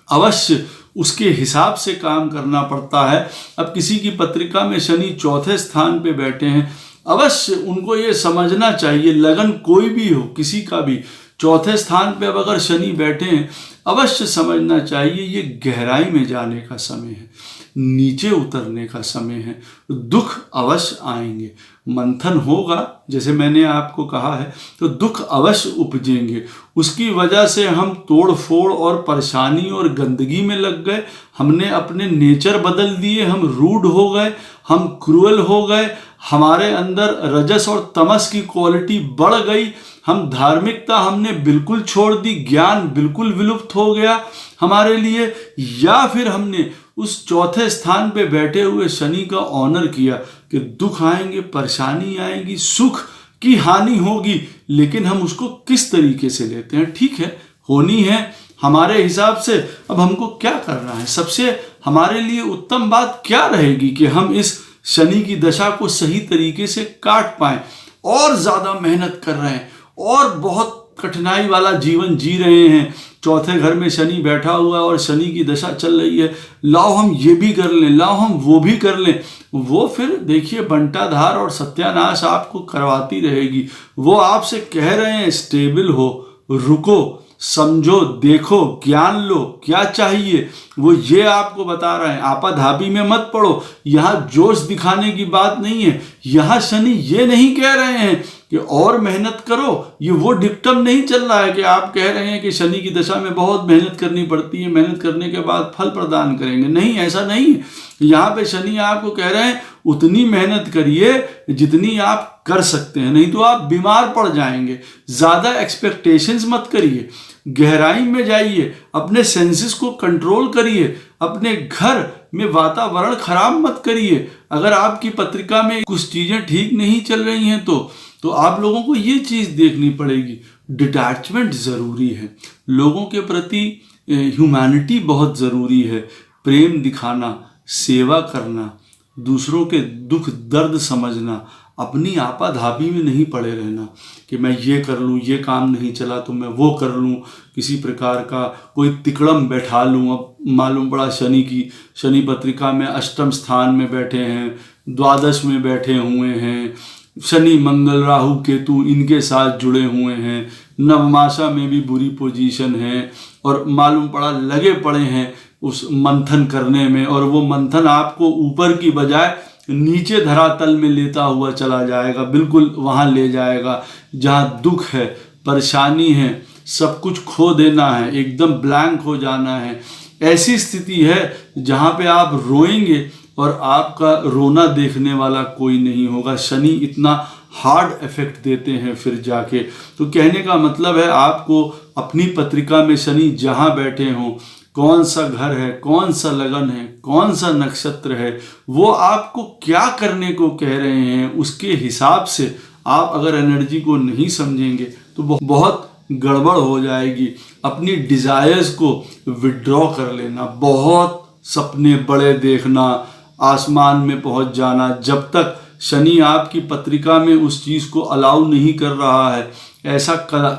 अवश्य उसके हिसाब से काम करना पड़ता है। अब किसी की पत्रिका में शनि चौथे स्थान पे बैठे हैं, अवश्य उनको ये समझना चाहिए, लगन कोई भी हो, किसी का भी, चौथे स्थान पे अब अगर शनि बैठे हैं, अवश्य समझना चाहिए ये गहराई में जाने का समय है, नीचे उतरने का समय है। दुख अवश्य आएंगे, मंथन होगा, जैसे मैंने आपको कहा है, तो दुख अवश्य उपजेंगे। उसकी वजह से हम तोड़ फोड़ और परेशानी और गंदगी में लग गए, हमने अपने नेचर बदल दिए, हम रूड हो गए, हम क्रूअल हो गए, हमारे अंदर रजस और तमस की क्वालिटी बढ़ गई, हम धार्मिकता हमने बिल्कुल छोड़ दी, ज्ञान बिल्कुल विलुप्त दुख हो गया हमारे लिए, या फिर हमने उस चौथे स्थान पे बैठे हुए शनि का ऑनर किया कि दुख आएंगे, परेशानी आएगी, सुख की हानि होगी, लेकिन हम उसको किस तरीके से लेते हैं। ठीक है, होनी है हमारे हिसाब से, अब हमको क्या करना है। सबसे हमारे लिए उत्तम बात क्या रहेगी कि हम इस शनि की दशा को सही तरीके से काट पाएं। और ज्यादा मेहनत कर रहे हैं और बहुत कठिनाई वाला जीवन जी रहे हैं, चौथे घर में शनि बैठा हुआ है और शनि की दशा चल रही है, लाओ हम ये भी कर लें, लाओ हम वो भी कर लें, वो फिर देखिए बंटाधार और सत्यानाश आपको करवाती रहेगी। वो आपसे कह रहे हैं स्टेबल हो, रुको, समझो, देखो, ज्ञान लो, क्या चाहिए वो ये आपको बता रहे हैं। आपाधापी में मत पड़ो, यहाँ जोश दिखाने की बात नहीं है। यहाँ शनि ये नहीं कह रहे हैं कि और मेहनत करो, ये वो डिक्टम नहीं चल रहा है कि आप कह रहे हैं कि शनि की दशा में बहुत मेहनत करनी पड़ती है, मेहनत करने के बाद फल प्रदान करेंगे। नहीं, ऐसा नहीं है। यहाँ पे शनि आपको कह रहे हैं उतनी मेहनत करिए जितनी आप कर सकते हैं, नहीं तो आप बीमार पड़ जाएंगे। ज्यादा एक्सपेक्टेशंस मत करिए, गहराई में जाइए, अपने सेंसेस को कंट्रोल करिए, अपने घर में वातावरण खराब मत करिए। अगर आपकी पत्रिका में कुछ चीजें ठीक नहीं चल रही हैं तो आप लोगों को ये चीज देखनी पड़ेगी। डिटैचमेंट जरूरी है, लोगों के प्रति ह्यूमैनिटी बहुत जरूरी है, प्रेम दिखाना, सेवा करना, दूसरों के दुख दर्द समझना, अपनी आपाधापी में नहीं पड़े रहना कि मैं ये कर लूँ, ये काम नहीं चला तो मैं वो कर लूँ, किसी प्रकार का कोई तिकड़म बैठा लूँ। अब मालूम पड़ा शनि पत्रिका में अष्टम स्थान में बैठे हैं, द्वादश में बैठे हुए हैं, शनि मंगल राहु केतु इनके साथ जुड़े हुए हैं, नवमाशा में भी बुरी पोजीशन है, और मालूम पड़ा लगे पड़े हैं उस मंथन करने में, और वो मंथन आपको ऊपर की बजाय नीचे धरातल में लेता हुआ चला जाएगा, बिल्कुल वहाँ ले जाएगा जहाँ दुख है, परेशानी है, सब कुछ खो देना है, एकदम ब्लैंक हो जाना है। ऐसी स्थिति है जहाँ पे आप रोएंगे और आपका रोना देखने वाला कोई नहीं होगा। शनि इतना हार्ड इफेक्ट देते हैं फिर जाके। तो कहने का मतलब है आपको अपनी पत्रिका में शनि जहाँ बैठे हों, कौन सा घर है, कौन सा लगन है, कौन सा नक्षत्र है, वो आपको क्या करने को कह रहे हैं, उसके हिसाब से आप अगर एनर्जी को नहीं समझेंगे तो बहुत गड़बड़ हो जाएगी। अपनी डिजायर्स को विड्रॉ कर लेना, बहुत सपने बड़े देखना, आसमान में पहुंच जाना। जब तक शनि आपकी पत्रिका में उस चीज़ को अलाउ नहीं कर रहा है, ऐसा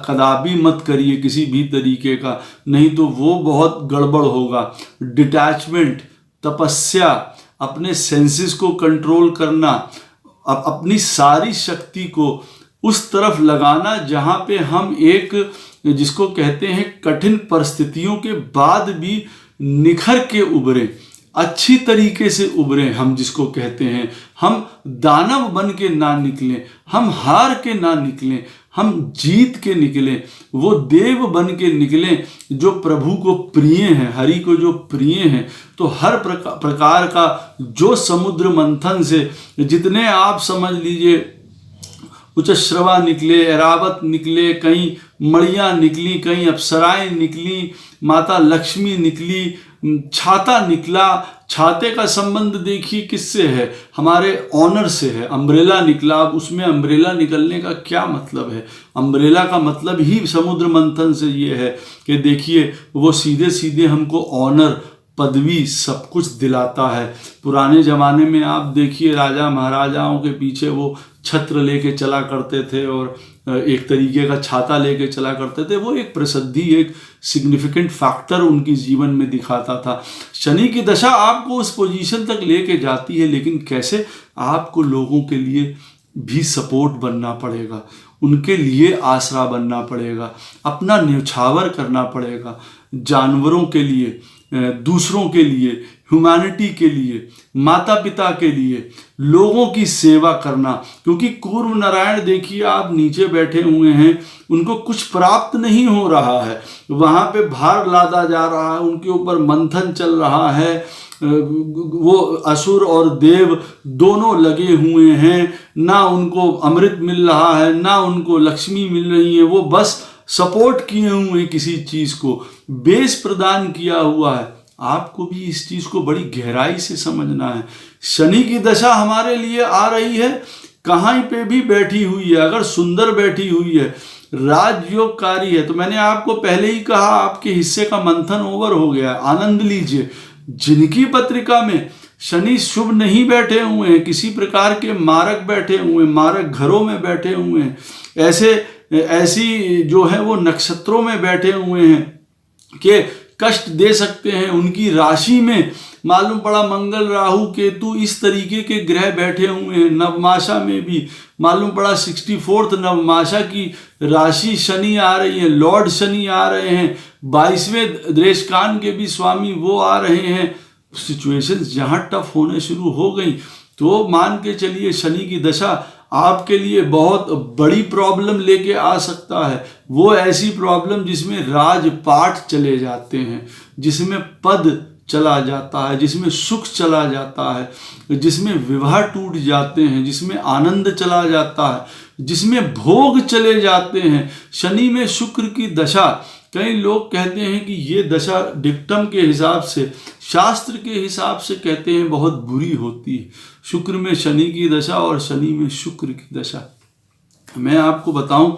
कदापि मत करिए किसी भी तरीके का, नहीं तो वो बहुत गड़बड़ होगा। डिटैचमेंट, तपस्या, अपने सेंसेस को कंट्रोल करना, अपनी सारी शक्ति को उस तरफ लगाना जहाँ पे हम एक जिसको कहते हैं कठिन परिस्थितियों के बाद भी निखर के उभरें, अच्छी तरीके से उभरें। हम जिसको कहते हैं, हम दानव बन के ना निकलें, हम हार के ना निकलें, हम जीत के निकलें, वो देव बन के निकलें जो प्रभु को प्रिय हैं, हरि को जो प्रिय हैं। तो हर प्रकार का जो समुद्र मंथन से जितने आप समझ लीजिए उच्चश्रवा निकले, ऐरावत निकले, कहीं मणियाँ निकली, कहीं अप्सराएं निकली, माता लक्ष्मी निकली, छाता निकला। छाते का संबंध देखिए किससे है, हमारे ऑनर से है। अम्ब्रेला निकला, अब उसमें अम्ब्रेला निकलने का क्या मतलब है? अम्ब्रेला का मतलब ही समुद्र मंथन से ये है कि देखिए वो सीधे सीधे हमको ऑनर, पदवी, सब कुछ दिलाता है। पुराने ज़माने में आप देखिए राजा महाराजाओं के पीछे वो छत्र लेके चला करते थे और एक तरीके का छाता लेके चला करते थे। वो एक प्रसिद्धि, एक सिग्निफिकेंट फैक्टर उनकी जीवन में दिखाता था। शनि की दशा आपको उस पोजीशन तक लेके जाती है, लेकिन कैसे? आपको लोगों के लिए भी सपोर्ट बनना पड़ेगा, उनके लिए आसरा बनना पड़ेगा, अपना न्यौछावर करना पड़ेगा, जानवरों के लिए, दूसरों के लिए, ह्यूमैनिटी के लिए, माता पिता के लिए, लोगों की सेवा करना। क्योंकि कूर्म नारायण देखिए आप नीचे बैठे हुए हैं, उनको कुछ प्राप्त नहीं हो रहा है, वहाँ पे भार लादा जा रहा है, उनके ऊपर मंथन चल रहा है, वो असुर और देव दोनों लगे हुए हैं, ना उनको अमृत मिल रहा है, ना उनको लक्ष्मी मिल रही है, वो बस सपोर्ट किए हुए हैं किसी चीज को, बेस प्रदान किया हुआ है। आपको भी इस चीज को बड़ी गहराई से समझना है। शनि की दशा हमारे लिए आ रही है, कहीं पे भी बैठी हुई है, अगर सुंदर बैठी हुई है, राजयोगकारी है, तो मैंने आपको पहले ही कहा आपके हिस्से का मंथन ओवर हो गया, आनंद लीजिए। जिनकी पत्रिका में शनि शुभ नहीं बैठे हुए हैं, किसी प्रकार के मारक बैठे हुए हैं, मारक घरों में बैठे हुए हैं, ऐसी जो है वो नक्षत्रों में बैठे हुए हैं कि कष्ट दे सकते हैं, उनकी राशि में मालूम पड़ा मंगल राहु केतु इस तरीके के ग्रह बैठे हुए हैं, नवमाशा में भी मालूम पड़ा 64th नवमाशा की राशि शनि आ रही है, लॉर्ड शनि आ रहे हैं, 22वें द्रेशकान के भी स्वामी वो आ रहे हैं। सिचुएशंस जहां टफ होने शुरू हो गई तो मान के चलिए शनि की दशा आपके लिए बहुत बड़ी प्रॉब्लम लेके आ सकता है। वो ऐसी प्रॉब्लम जिसमें राजपाट चले जाते हैं, जिसमें पद चला जाता है, जिसमें सुख चला जाता है, जिसमें विवाह टूट जाते हैं, जिसमें आनंद चला जाता है, जिसमें भोग चले जाते हैं। शनि में शुक्र की दशा, कई लोग कहते हैं कि ये दशा डिक्टम के हिसाब से, शास्त्र के हिसाब से कहते हैं बहुत बुरी होती है, शुक्र में शनि की दशा और शनि में शुक्र की दशा। मैं आपको बताऊं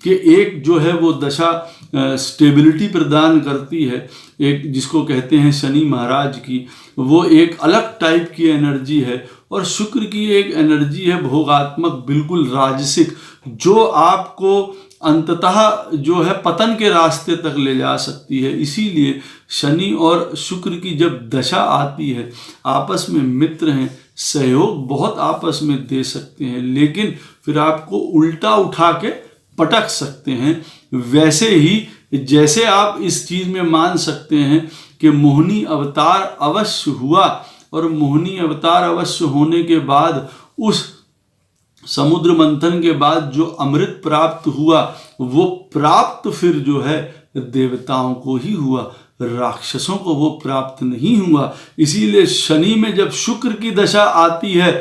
कि एक जो है वो दशा स्टेबिलिटी प्रदान करती है, एक जिसको कहते हैं शनि महाराज की, वो एक अलग टाइप की एनर्जी है, और शुक्र की एक एनर्जी है भोगात्मक, बिल्कुल राजसिक, जो आपको अंततः जो है पतन के रास्ते तक ले जा सकती है। इसीलिए शनि और शुक्र की जब दशा आती है, आपस में मित्र हैं, सहयोग बहुत आपस में दे सकते हैं, लेकिन फिर आपको उल्टा उठा के पटक सकते हैं। वैसे ही जैसे आप इस चीज में मान सकते हैं कि मोहिनी अवतार अवश्य हुआ, और मोहिनी अवतार अवश्य होने के बाद उस समुद्र मंथन के बाद जो अमृत प्राप्त हुआ, वो प्राप्त फिर जो है देवताओं को ही हुआ, राक्षसों को वो प्राप्त नहीं हुआ। इसीलिए शनि में जब शुक्र की दशा आती है,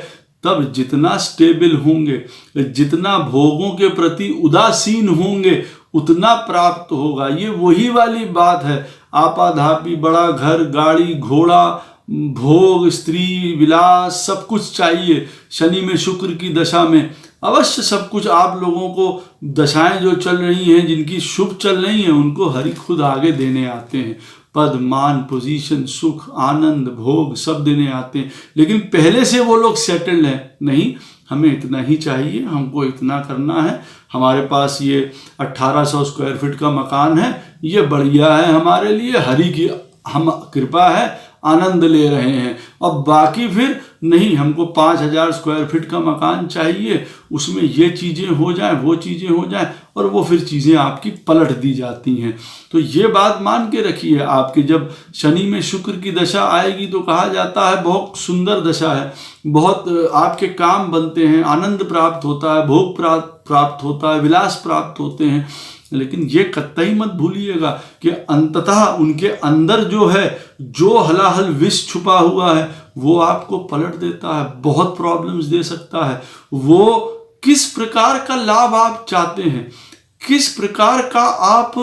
तब जितना स्टेबल होंगे, जितना भोगों के प्रति उदासीन होंगे, उतना प्राप्त होगा। ये वही वाली बात है, आपाधापी बड़ा घर, गाड़ी, घोड़ा, भोग, स्त्री, विलास, सब कुछ चाहिए। शनि में शुक्र की दशा में अवश्य सब कुछ आप लोगों को, दशाएं जो चल रही हैं, जिनकी शुभ चल रही हैं, उनको हरि खुद आगे देने आते हैं। पद, मान, पोजीशन, सुख, आनंद, भोग सब देने आते हैं, लेकिन पहले से वो लोग सेटल्ड हैं, नहीं हमें इतना ही चाहिए, हमको इतना करना है, हमारे पास ये 1800 स्क्वायर फीट का मकान है, ये बढ़िया है हमारे लिए, हरि की हम कृपा है, आनंद ले रहे हैं। और बाकी फिर नहीं, हमको 5000 स्क्वायर फीट का मकान चाहिए, उसमें ये चीज़ें हो जाएं, वो चीज़ें हो जाएं, और वो फिर चीज़ें आपकी पलट दी जाती हैं। तो ये बात मान के रखिए, आपकी जब शनि में शुक्र की दशा आएगी तो कहा जाता है बहुत सुंदर दशा है, बहुत आपके काम बनते हैं, आनंद प्राप्त होता है, भोग प्राप्त होता है, विलास प्राप्त होते हैं। लेकिन ये कतई मत भूलिएगा कि अंततः उनके अंदर जो है, जो हलाहल विष छुपा हुआ है, वो आपको पलट देता है, बहुत प्रॉब्लम्स दे सकता है। वो किस प्रकार का लाभ आप चाहते हैं, किस प्रकार का आप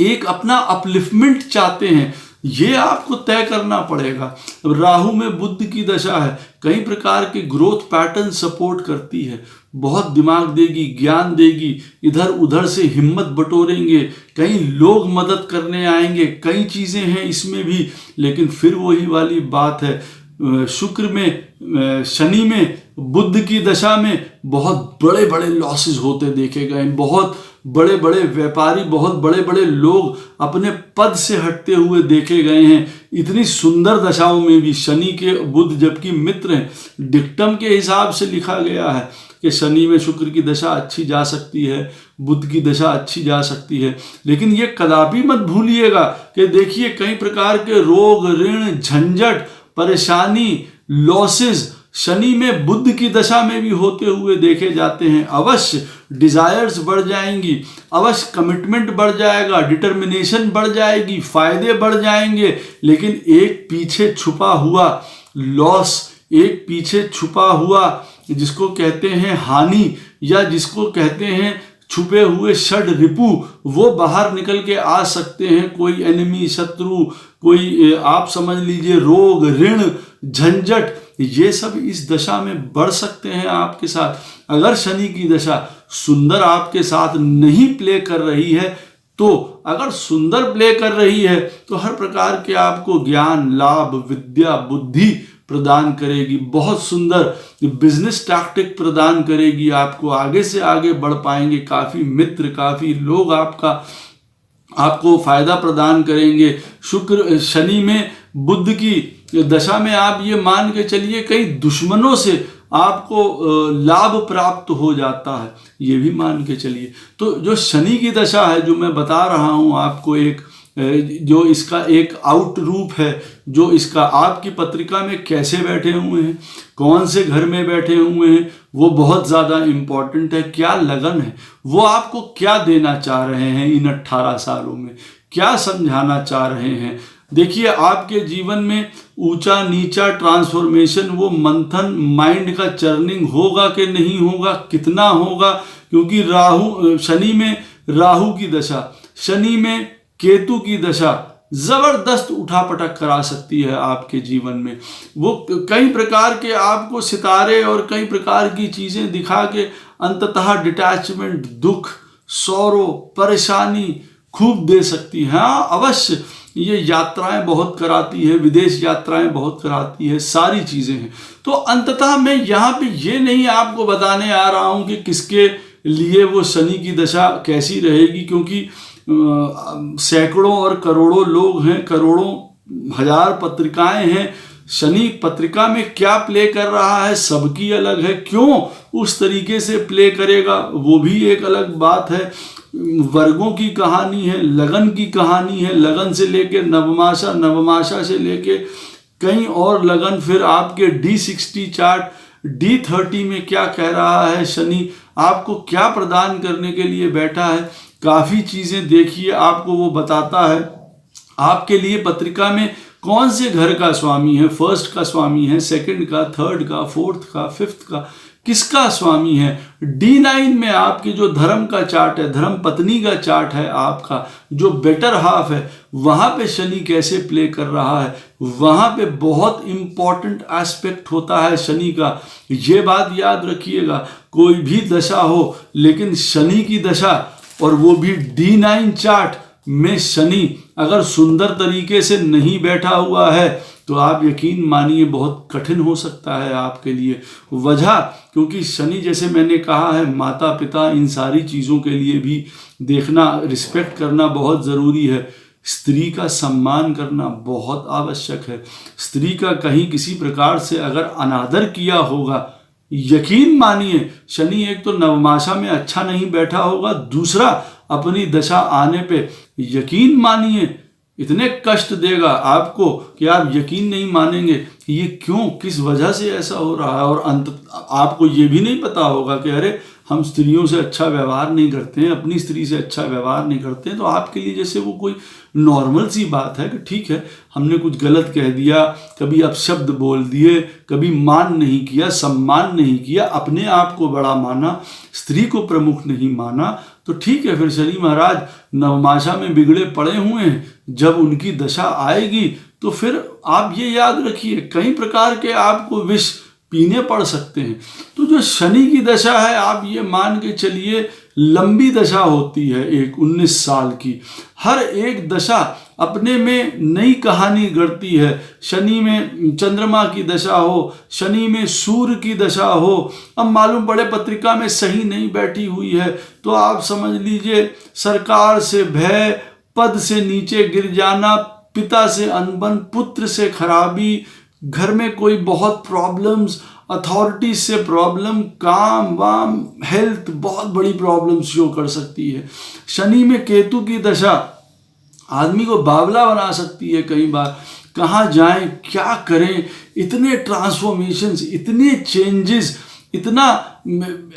एक अपना अपलिफ्टमेंट चाहते हैं, ये आपको तय करना पड़ेगा। राहु में बुध की दशा है, कई प्रकार के ग्रोथ पैटर्न सपोर्ट करती है, बहुत दिमाग देगी, ज्ञान देगी, इधर उधर से हिम्मत बटोरेंगे, कई लोग मदद करने आएंगे, कई चीज़ें हैं इसमें भी। लेकिन फिर वही वाली बात है, शुक्र में, शनि में, बुध की दशा में बहुत बड़े बड़े लॉसेस होते देखे गए, बहुत बड़े बड़े व्यापारी, बहुत बड़े बड़े लोग अपने पद से हटते हुए देखे गए हैं। इतनी सुंदर दशाओं में भी शनि के बुध जबकि मित्र हैं, डिक्टम के हिसाब से लिखा गया है कि शनि में शुक्र की दशा अच्छी जा सकती है, बुध की दशा अच्छी जा सकती है। लेकिन ये कदापि मत भूलिएगा कि देखिए कई प्रकार के रोग, ऋण, झंझट, परेशानी, लॉसेस शनि में, बुध की दशा में भी होते हुए देखे जाते हैं। अवश्य डिजायर्स बढ़ जाएंगी, अवश्य कमिटमेंट बढ़ जाएगा, डिटर्मिनेशन बढ़ जाएगी, फायदे बढ़ जाएंगे, लेकिन एक पीछे छुपा हुआ लॉस, एक पीछे छुपा हुआ जिसको कहते हैं हानि, या जिसको कहते हैं छुपे हुए षड रिपु वो बाहर निकल के आ सकते हैं। कोई एनिमी, शत्रु, कोई आप समझ लीजिए रोग, ऋण, झंझट, ये सब इस दशा में बढ़ सकते हैं आपके साथ। अगर शनि की दशा सुंदर आपके साथ नहीं प्ले कर रही है, तो अगर सुंदर प्ले कर रही है तो हर प्रकार के आपको ज्ञान, लाभ, विद्या, बुद्धि प्रदान करेगी। बहुत सुंदर बिजनेस टैक्टिक प्रदान करेगी आपको। आगे से आगे बढ़ पाएंगे। काफ़ी मित्र, काफ़ी लोग आपको फायदा प्रदान करेंगे। शुक्र शनि में बुध की दशा में आप ये मान के चलिए कई दुश्मनों से आपको लाभ प्राप्त हो जाता है, ये भी मान के चलिए। तो जो शनि की दशा है, जो मैं बता रहा हूँ आपको, एक जो इसका एक आउट रूप है, जो इसका आपकी पत्रिका में कैसे बैठे हुए हैं, कौन से घर में बैठे हुए हैं, वो बहुत ज़्यादा इम्पॉर्टेंट है। क्या लगन है, वो आपको क्या देना चाह रहे हैं इन 18 सालों में, क्या समझाना चाह रहे हैं। देखिए, आपके जीवन में ऊंचा नीचा ट्रांसफॉर्मेशन, वो मंथन, माइंड का चर्निंग होगा कि नहीं होगा, कितना होगा, क्योंकि शनि में राहु की दशा, शनि में केतु की दशा जबरदस्त उठापटक करा सकती है आपके जीवन में। वो कई प्रकार के आपको सितारे और कई प्रकार की चीजें दिखा के अंततः डिटैचमेंट, दुख, सौरो, परेशानी खूब दे सकती है। हाँ, अवश्य ये यात्राएं बहुत कराती है, विदेश यात्राएं बहुत कराती है, सारी चीजें हैं। तो अंततः मैं यहाँ पे ये नहीं आपको बताने आ रहा हूँ कि किसके लिए वो शनि की दशा कैसी रहेगी, क्योंकि सैकड़ों और करोड़ों लोग हैं, करोड़ों हजार पत्रिकाएं हैं। शनि पत्रिका में क्या प्ले कर रहा है सबकी अलग है, क्यों उस तरीके से प्ले करेगा वो भी एक अलग बात है। वर्गों की कहानी है, लगन की कहानी है, लगन से लेके नवमाशा, नवमाशा से लेके कई और लगन। फिर आपके D60 चार्ट, D30 में क्या कह रहा है शनि, आपको क्या प्रदान करने के लिए बैठा है, काफ़ी चीज़ें देखिए, आपको वो बताता है आपके लिए पत्रिका में कौन से घर का स्वामी है, फर्स्ट का स्वामी है, सेकंड का, थर्ड का, फोर्थ का, फिफ्थ का, किसका स्वामी है। D9 में आपके जो धर्म का चार्ट है, धर्म पत्नी का चार्ट है, आपका जो बेटर हाफ है, वहाँ पे शनि कैसे प्ले कर रहा है, वहाँ पे बहुत इंपॉर्टेंट एस्पेक्ट होता है शनि का। ये बात याद रखिएगा, कोई भी दशा हो, लेकिन शनि की दशा, और वो भी D9 चार्ट में शनि अगर सुंदर तरीके से नहीं बैठा हुआ है, तो आप यकीन मानिए बहुत कठिन हो सकता है आपके लिए। वजह, क्योंकि शनि, जैसे मैंने कहा है, माता पिता, इन सारी चीज़ों के लिए भी देखना, रिस्पेक्ट करना बहुत ज़रूरी है। स्त्री का सम्मान करना बहुत आवश्यक है। स्त्री का कहीं किसी प्रकार से अगर अनादर किया होगा, यकीन मानिए शनि एक तो नवमाशा में अच्छा नहीं बैठा होगा, दूसरा अपनी दशा आने पे यकीन मानिए इतने कष्ट देगा आपको कि आप यकीन नहीं मानेंगे कि ये क्यों, किस वजह से ऐसा हो रहा है। और अंत आपको ये भी नहीं पता होगा कि अरे हम स्त्रियों से अच्छा व्यवहार नहीं करते हैं, अपनी स्त्री से अच्छा व्यवहार नहीं करते हैं, तो आपके लिए जैसे वो कोई नॉर्मल सी बात है कि ठीक है हमने कुछ गलत कह दिया, कभी अपशब्द बोल दिए, कभी मान नहीं किया, सम्मान नहीं किया, अपने आप को बड़ा माना, स्त्री को प्रमुख नहीं माना, तो ठीक है, फिर शनि महाराज नवमाशा में बिगड़े पड़े हुए हैं। जब उनकी दशा आएगी तो फिर आप ये याद रखिए कई प्रकार के आपको विष पीने पड़ सकते हैं। तो जो शनि की दशा है, आप ये मान के चलिए लंबी दशा होती है, एक 19 साल की। हर एक दशा अपने में नई कहानी गढ़ती है। शनि में चंद्रमा की दशा हो, शनि में सूर्य की दशा हो, अब मालूम पड़े पत्रिका में सही नहीं बैठी हुई है, तो आप समझ लीजिए सरकार से भय, पद से नीचे गिर जाना, पिता से अनबन, पुत्र से खराबी, घर में कोई बहुत प्रॉब्लम्स, अथॉरिटी से प्रॉब्लम, काम वाम, हेल्थ, बहुत बड़ी प्रॉब्लम शो कर सकती है। शनि में केतु की दशा आदमी को बावला बना सकती है। कई बार कहाँ जाएं, क्या करें, इतने ट्रांसफॉर्मेशंस, इतने चेंजेस, इतना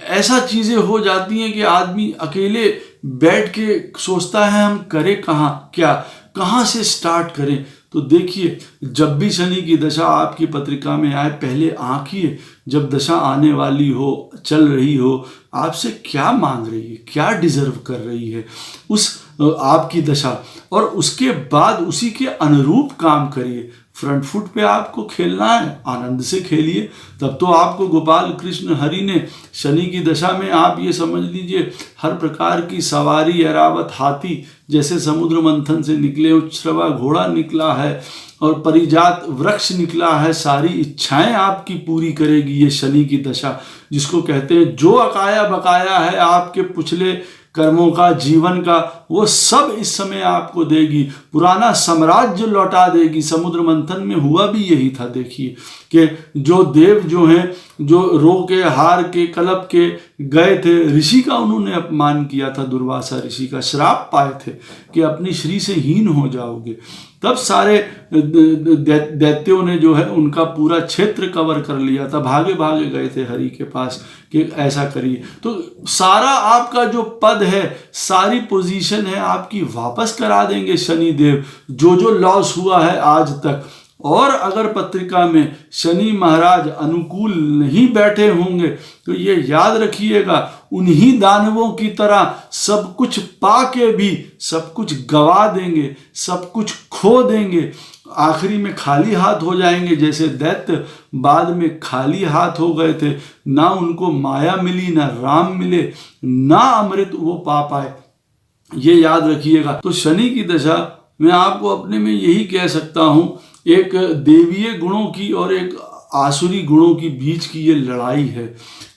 ऐसा चीज़ें हो जाती हैं कि आदमी अकेले बैठ के सोचता है हम करें कहाँ, क्या, कहाँ से स्टार्ट करें। तो देखिए, जब भी शनि की दशा आपकी पत्रिका में आए, पहले आंकिए, जब दशा आने वाली हो, चल रही हो, आपसे क्या मांग रही है, क्या डिजर्व कर रही है उस आपकी दशा, और उसके बाद उसी के अनुरूप काम करिए। फ्रंट फुट पे आपको खेलना है, आनंद से खेलिए। तब तो आपको गोपाल कृष्ण हरि ने शनि की दशा में, आप ये समझ लीजिए, हर प्रकार की सवारी, ऐरावत हाथी जैसे समुद्र मंथन से निकले, उच्छ्रवा घोड़ा निकला है और परिजात वृक्ष निकला है, सारी इच्छाएं आपकी पूरी करेगी ये शनि की दशा, जिसको कहते हैं जो अकाया बकाया है आपके पिछले कर्मों का, जीवन का, वो सब इस समय आपको देगी, पुराना साम्राज्य लौटा देगी। समुद्र मंथन में हुआ भी यही था। देखिए कि जो देव जो हैं, जो रो के, हार के, कलप के गए थे, ऋषि का उन्होंने अपमान किया था, दुर्वासा ऋषि का श्राप पाए थे कि अपनी श्री से हीन हो जाओगे। तब सारे दैत्यों ने जो है उनका पूरा क्षेत्र कवर कर लिया था, भागे भागे गए थे हरि के पास कि ऐसा करिए। तो सारा आपका जो पद है, सारी पोजीशन है आपकी वापस करा देंगे शनि देव, जो जो लॉस हुआ है आज तक। और अगर पत्रिका में शनि महाराज अनुकूल नहीं बैठे होंगे तो ये याद रखिएगा, उन्हीं दानवों की तरह सब कुछ पाके भी सब कुछ गवा देंगे, सब कुछ खो देंगे, आखिरी में खाली हाथ हो जाएंगे। जैसे दैत्य बाद में खाली हाथ हो गए थे, ना उनको माया मिली, ना राम मिले, ना अमृत वो पा पाए, ये याद रखिएगा। तो शनि की दशा मैं आपको अपने में यही कह सकता हूं, एक देवीय गुणों की और एक आसुरी गुणों की बीच की ये लड़ाई है।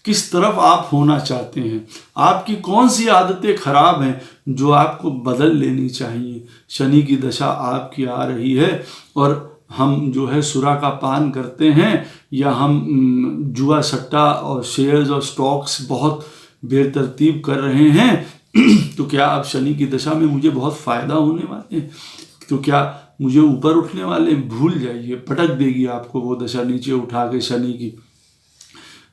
किस तरफ आप होना चाहते हैं, आपकी कौन सी आदतें खराब हैं जो आपको बदल लेनी चाहिए। शनि की दशा आपकी आ रही है और हम जो है सुरा का पान करते हैं, या हम जुआ सट्टा और शेयर्स और स्टॉक्स बहुत बेतरतीब कर रहे हैं, तो क्या अब शनि की दशा में मुझे बहुत फायदा होने वाले हैं, तो क्या मुझे ऊपर उठने वाले, भूल जाइए, पटक देगी आपको वो दशा नीचे उठा के शनि की।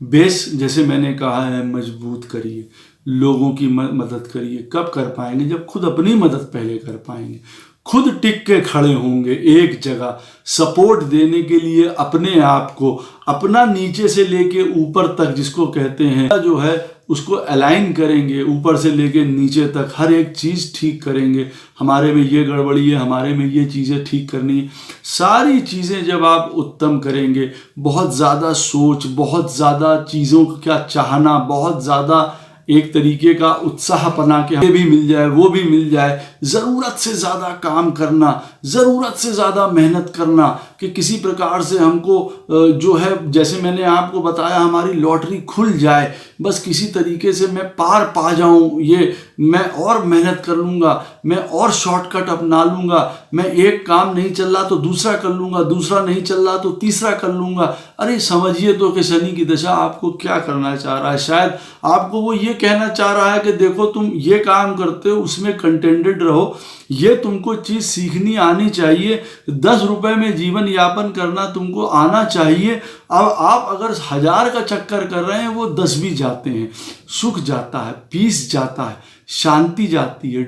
बेस जैसे मैंने कहा है मजबूत करिए, लोगों की मदद करिए। कब कर पाएंगे? जब खुद अपनी मदद पहले कर पाएंगे, खुद टिक के खड़े होंगे एक जगह, सपोर्ट देने के लिए अपने आप को, अपना नीचे से लेके ऊपर तक जिसको कहते हैं जो है उसको अलाइन करेंगे, ऊपर से लेके नीचे तक हर एक चीज़ ठीक करेंगे। हमारे में ये गड़बड़ी है, हमारे में ये चीज़ें ठीक करनी है, सारी चीज़ें जब आप उत्तम करेंगे, बहुत ज़्यादा सोच, बहुत ज़्यादा चीज़ों का चाहना, बहुत ज़्यादा एक तरीके का उत्साह बना के ये भी मिल जाए, वो भी मिल जाए, ज़रूरत से ज़्यादा काम करना, ज़रूरत से ज़्यादा मेहनत करना कि किसी प्रकार से हमको जो है, जैसे मैंने आपको बताया, हमारी लॉटरी खुल जाए, बस किसी तरीके से मैं पार पा जाऊं, ये मैं और मेहनत कर लूँगा, मैं और शॉर्टकट अपना लूँगा, मैं एक काम नहीं चल रहा तो दूसरा कर लूँगा, दूसरा नहीं चल रहा तो तीसरा कर लूँगा। अरे समझिए तो कि शनि की दशा आपको क्या करना चाह रहा है। शायद आपको वो ये कहना चाह रहा है कि देखो तुम ये काम करते हो, उसमें कंटेंटेड रहो, ये तुमको चीज़ सीखनी आनी चाहिए, 10 रुपए में जीवन यापन करना तुमको आना चाहिए। अब आप अगर 1000 का चक्कर कर रहे हैं, वो 10 भी जाते हैं, सुख जाता है, पीस जाता है, शांति जाती है,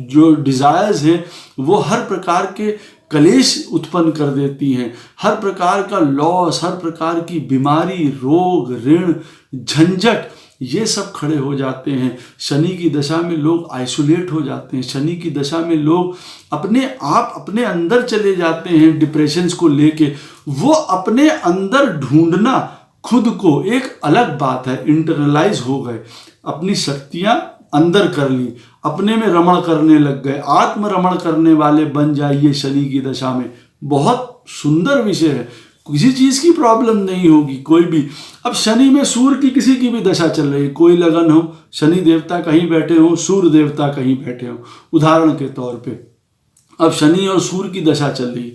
जो डिज़ायर्स हैं वो हर प्रकार के कलेश उत्पन्न कर देती हैं, हर प्रकार का लॉस, हर प्रकार की बीमारी, रोग, ऋण, झंझट, ये सब खड़े हो जाते हैं। शनि की दशा में लोग आइसोलेट हो जाते हैं, शनि की दशा में लोग अपने आप अपने अंदर चले जाते हैं, डिप्रेशंस को लेके। वो अपने अंदर ढूंढना खुद को एक अलग बात है, इंटरनलाइज हो गए, अपनी शक्तियां अंदर कर ली, अपने में रमण करने लग गए, आत्म रमण करने वाले बन जाइए शनि की दशा में। बहुत सुंदर विषय है, किसी चीज़ की प्रॉब्लम नहीं होगी कोई भी। अब शनि में सूर्य की किसी की भी दशा चल रही, कोई लगन हो, शनि देवता कहीं बैठे हो, सूर्य देवता कहीं बैठे हो, उदाहरण के तौर पे अब शनि और सूर्य की दशा चल रही,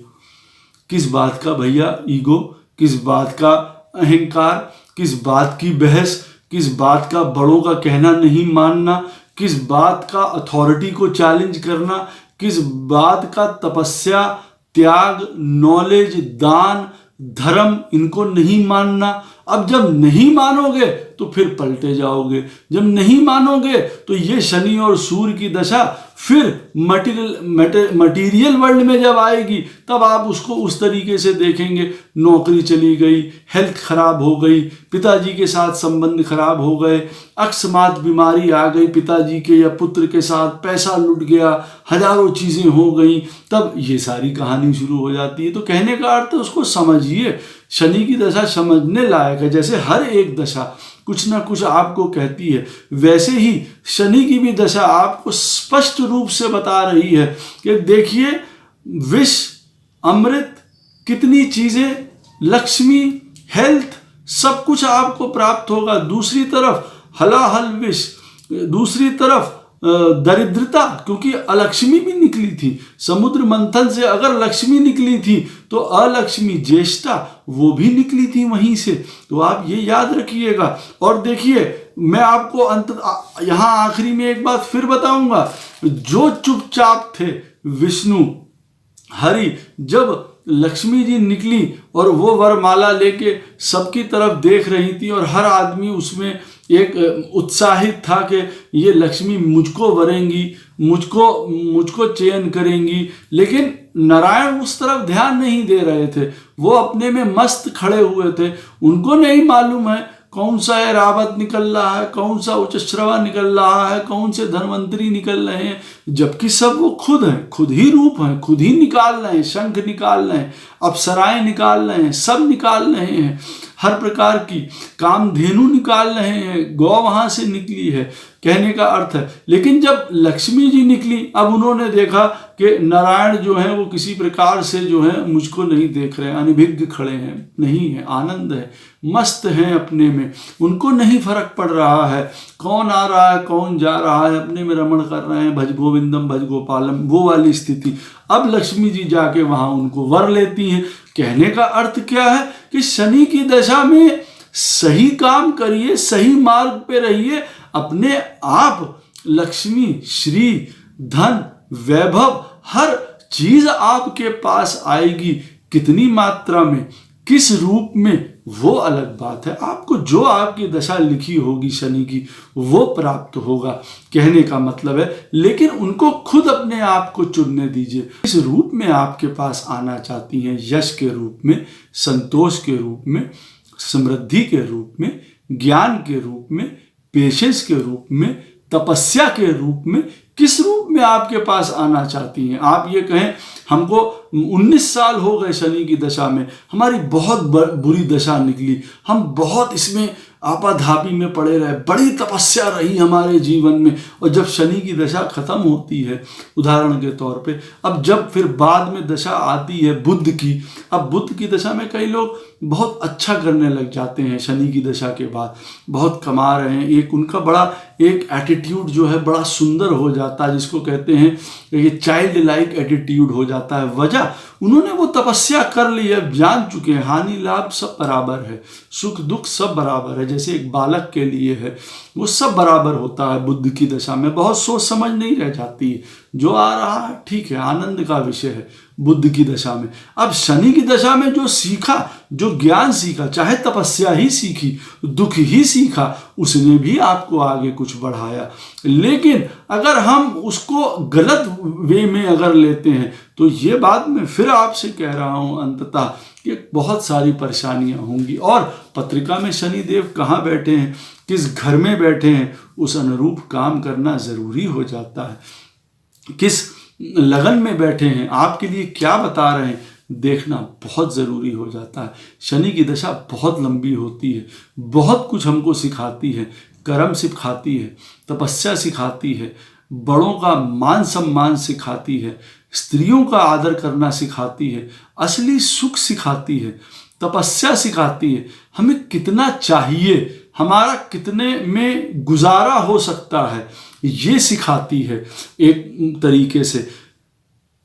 किस बात का भैया ईगो, किस बात का अहंकार, किस बात की बहस, किस बात का बड़ों का कहना नहीं मानना, किस बात का अथॉरिटी को चैलेंज करना, किस बात का तपस्या, त्याग, नॉलेज, दान, धर्म, इनको नहीं मानना। अब जब नहीं मानोगे तो फिर पलटे जाओगे, जब नहीं मानोगे तो ये शनि और सूर्य की दशा फिर मटीरियल वर्ल्ड में जब आएगी तब आप उसको उस तरीके से देखेंगे, नौकरी चली गई, हेल्थ खराब हो गई, पिताजी के साथ संबंध खराब हो गए, अकस्मात बीमारी आ गई पिताजी के या पुत्र के साथ, पैसा लुट गया, हजारों चीजें हो गई, तब ये सारी कहानी शुरू हो जाती है। तो कहने का अर्थ उसको समझिए, शनि की दशा समझने लायक है। जैसे हर एक दशा कुछ ना कुछ आपको कहती है, वैसे ही शनि की भी दशा आपको स्पष्ट रूप से बता रही है कि देखिए विष, अमृत, कितनी चीजें, लक्ष्मी, हेल्थ, सब कुछ आपको प्राप्त होगा। दूसरी तरफ हलाहल विष, दूसरी तरफ दरिद्रता, क्योंकि अलक्ष्मी भी निकली थी समुद्र मंथन से। अगर लक्ष्मी निकली थी तो अलक्ष्मी ज्येष्ठा वो भी निकली थी वहीं से। तो आप ये याद रखिएगा। और देखिए मैं आपको यहाँ आखिरी में एक बात फिर बताऊंगा, जो चुपचाप थे विष्णु हरि, जब लक्ष्मी जी निकली और वो वरमाला लेके सबकी तरफ देख रही थी और हर आदमी उसमें एक उत्साहित था कि ये लक्ष्मी मुझको वरेंगी, मुझको चयन करेंगी, लेकिन नारायण उस तरफ ध्यान नहीं दे रहे थे। वो अपने में मस्त खड़े हुए थे। उनको नहीं मालूम है कौन सा ऐरावत निकल रहा है, कौन सा उच्चश्रवा निकल रहा है, कौन से धन्वंतरी निकल रहे हैं, जबकि सब वो खुद हैं, खुद ही रूप हैं, खुद ही निकाल रहे हैं, शंख निकाल रहे हैं, अप्सराएं निकाल रहे हैं, सब निकाल रहे हैं, हर प्रकार की कामधेनु निकाल रहे हैं, गौ वहां से निकली है, कहने का अर्थ है। लेकिन जब लक्ष्मी जी निकली, अब उन्होंने देखा कि नारायण जो है वो किसी प्रकार से जो है मुझको नहीं देख रहे हैं, अनिभिज्ञ खड़े हैं, नहीं है, आनंद है, मस्त हैं अपने में, उनको नहीं फर्क पड़ रहा है कौन आ रहा है कौन जा रहा है, अपने में रमण कर रहे हैं, भज गोविंदम भज गोपालम, वो वाली स्थिति। अब लक्ष्मी जी जाके वहां उनको वर लेती हैं। कहने का अर्थ क्या है कि शनि की दशा में सही काम करिए, सही मार्ग पे रहिए, अपने आप लक्ष्मी, श्री, धन, वैभव, हर चीज आपके पास आएगी। कितनी मात्रा में, किस रूप में, वो अलग बात है। आपको जो आपकी दशा लिखी होगी शनि की वो प्राप्त होगा, कहने का मतलब है। लेकिन उनको खुद अपने आप को चुनने दीजिए, इस रूप में आपके पास आना चाहती हैं, यश के रूप में, संतोष के रूप में, समृद्धि के रूप में, ज्ञान के रूप में, पेशेंस के रूप में, तपस्या के रूप में, किस रूप में आपके पास आना चाहती हैं। आप ये कहें हमको 19 साल हो गए शनि की दशा में, हमारी बहुत बुरी दशा निकली, हम बहुत इसमें आपाधापी में पड़े रहे, बड़ी तपस्या रही हमारे जीवन में, और जब शनि की दशा खत्म होती है उदाहरण के तौर पे, अब जब फिर बाद में दशा आती है बुध की, अब बुध की दशा में कई लोग बहुत अच्छा करने लग जाते हैं शनि की दशा के बाद, बहुत कमा रहे हैं, एक उनका बड़ा एक एटीट्यूड जो है बड़ा सुंदर हो जाता है, जिसको कहते हैं ये चाइल्ड लाइक एटीट्यूड हो जाता है। वजह उन्होंने वो तपस्या कर ली है, अब जान चुके हैं हानि लाभ सब बराबर है, सुख दुख सब बराबर है, जैसे एक बालक के लिए है वो सब बराबर होता है। बुद्ध की दशा में बहुत सोच समझ नहीं रह जाती है, जो आ रहा है ठीक है, आनंद का विषय है बुद्ध की दशा में। अब शनि की दशा में जो सीखा, जो ज्ञान सीखा, चाहे तपस्या ही सीखी, दुख ही सीखा, उसने भी आपको आगे कुछ बढ़ाया। लेकिन अगर हम उसको गलत वे में अगर लेते हैं तो ये बात मैं फिर आपसे कह रहा हूं अंततः कि बहुत सारी परेशानियां होंगी। और पत्रिका में शनि देव कहाँ बैठे हैं, किस घर में बैठे हैं, उस अनुरूप काम करना जरूरी हो जाता है। किस लगन में बैठे हैं, आपके लिए क्या बता रहे हैं, देखना बहुत ज़रूरी हो जाता है। शनि की दशा बहुत लंबी होती है, बहुत कुछ हमको सिखाती है, कर्म सिखाती है, तपस्या सिखाती है, बड़ों का मान सम्मान सिखाती है, स्त्रियों का आदर करना सिखाती है, असली सुख सिखाती है, तपस्या सिखाती है, हमें कितना चाहिए, हमारा कितने में गुजारा हो सकता है, ये सिखाती है। एक तरीके से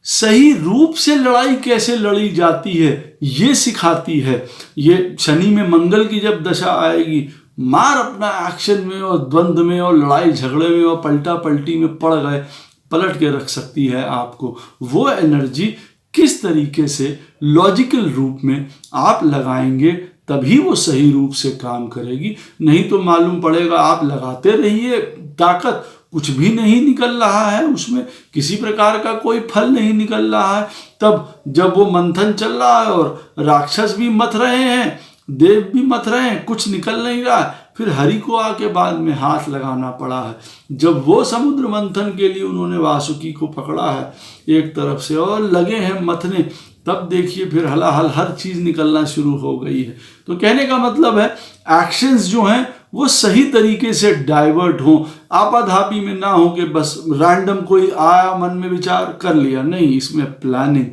सही रूप से लड़ाई कैसे लड़ी जाती है ये सिखाती है। ये शनि में मंगल की जब दशा आएगी, मार अपना एक्शन में और द्वंद्व में और लड़ाई झगड़े में और पलटा पलटी में पड़ गए, पलट के रख सकती है आपको। वो एनर्जी किस तरीके से लॉजिकल रूप में आप लगाएंगे तभी वो सही रूप से काम करेगी। नहीं तो मालूम पड़ेगा आप लगाते रहिए ताकत, कुछ भी नहीं निकल रहा है, उसमें किसी प्रकार का कोई फल नहीं निकल रहा है। तब जब वो मंथन चल रहा है और राक्षस भी मथ रहे हैं, देव भी मथ रहे हैं, कुछ निकल नहीं रहा है, फिर हरि को आके बाद में हाथ लगाना पड़ा है। जब वो समुद्र मंथन के लिए उन्होंने वासुकी को पकड़ा है एक तरफ से और लगे हैं मथने, तब देखिए फिर हलाहल हर चीज निकलना शुरू हो गई है। तो कहने का मतलब है एक्शंस जो हैं वो सही तरीके से डाइवर्ट हो, आपाधापी में ना हो कि बस रैंडम कोई आया मन में विचार कर लिया, नहीं, इसमें प्लानिंग,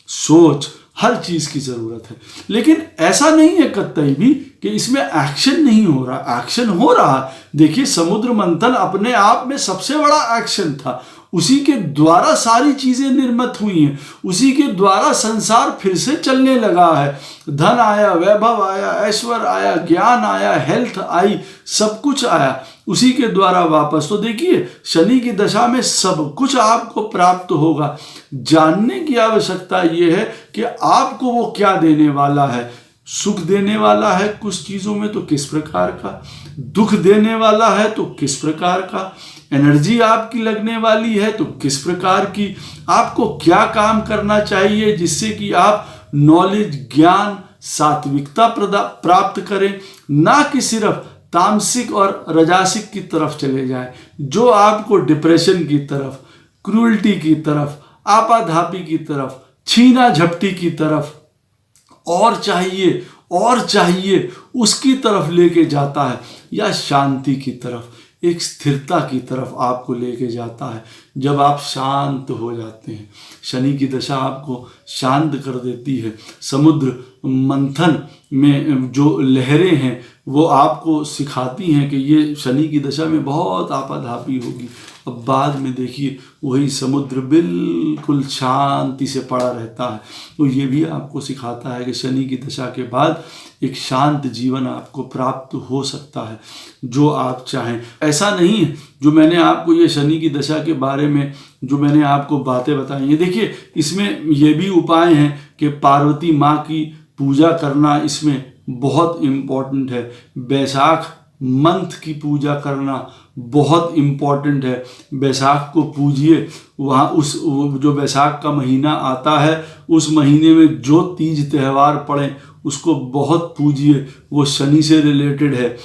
सोच, हर चीज की जरूरत है। लेकिन ऐसा नहीं है कतई भी कि इसमें एक्शन नहीं हो रहा, एक्शन हो रहा है। देखिए समुद्र मंथन अपने आप में सबसे बड़ा एक्शन था, उसी के द्वारा सारी चीजें निर्मित हुई हैं, उसी के द्वारा संसार फिर से चलने लगा है। धन आया, वैभव आया, ऐश्वर्य आया, ज्ञान आया, हेल्थ आई, सब कुछ आया उसी के द्वारा वापस। तो देखिए शनि की दशा में सब कुछ आपको प्राप्त होगा। जानने की आवश्यकता यह है कि आपको वो क्या देने वाला है। सुख देने वाला है कुछ चीजों में तो किस प्रकार का, दुख देने वाला है तो किस प्रकार का, एनर्जी आपकी लगने वाली है तो किस प्रकार की, आपको क्या काम करना चाहिए जिससे कि आप नॉलेज, ज्ञान, सात्विकता प्राप्त करें, ना कि सिर्फ तामसिक और रजासिक की तरफ चले जाए, जो आपको डिप्रेशन की तरफ, क्रूअल्टी की तरफ, आपाधापी की तरफ, छीना झपटी की तरफ, और चाहिए उसकी तरफ लेके जाता है, या शांति की तरफ, एक स्थिरता की तरफ आपको लेके जाता है। जब आप शांत हो जाते हैं, शनि की दशा आपको शांत कर देती है। समुद्र मंथन में जो लहरें हैं वो आपको सिखाती हैं कि ये शनि की दशा में बहुत आपाधापी होगी। अब बाद में देखिए वही समुद्र बिल्कुल शांति से पड़ा रहता है। तो ये भी आपको सिखाता है कि शनि की दशा के बाद एक शांत जीवन आपको प्राप्त हो सकता है, जो आप चाहें। ऐसा नहीं है जो मैंने आपको ये शनि की दशा के बारे में जो मैंने आपको बातें बताई हैं, देखिए इसमें ये भी उपाय हैं कि पार्वती माँ की पूजा करना इसमें बहुत इम्पोर्टेंट है। बैसाख मंथ की पूजा करना बहुत इम्पोर्टेंट है। बैसाख को पूजिए, वहाँ जो बैसाख का महीना आता है उस महीने में जो तीज त्यौहार पड़े उसको बहुत पूजिए, वो शनि से रिलेटेड है।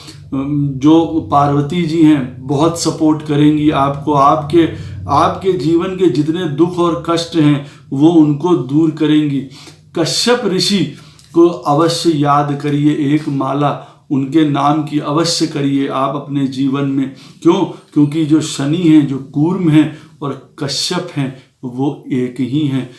जो पार्वती जी हैं बहुत सपोर्ट करेंगी आपको, आपके जीवन के जितने दुख और कष्ट हैं वो उनको दूर करेंगी। कश्यप ऋषि को अवश्य याद करिए, एक माला उनके नाम की अवश्य करिए आप अपने जीवन में। क्योंकि जो शनि हैं, जो कूर्म हैं और कश्यप हैं, वो एक ही हैं।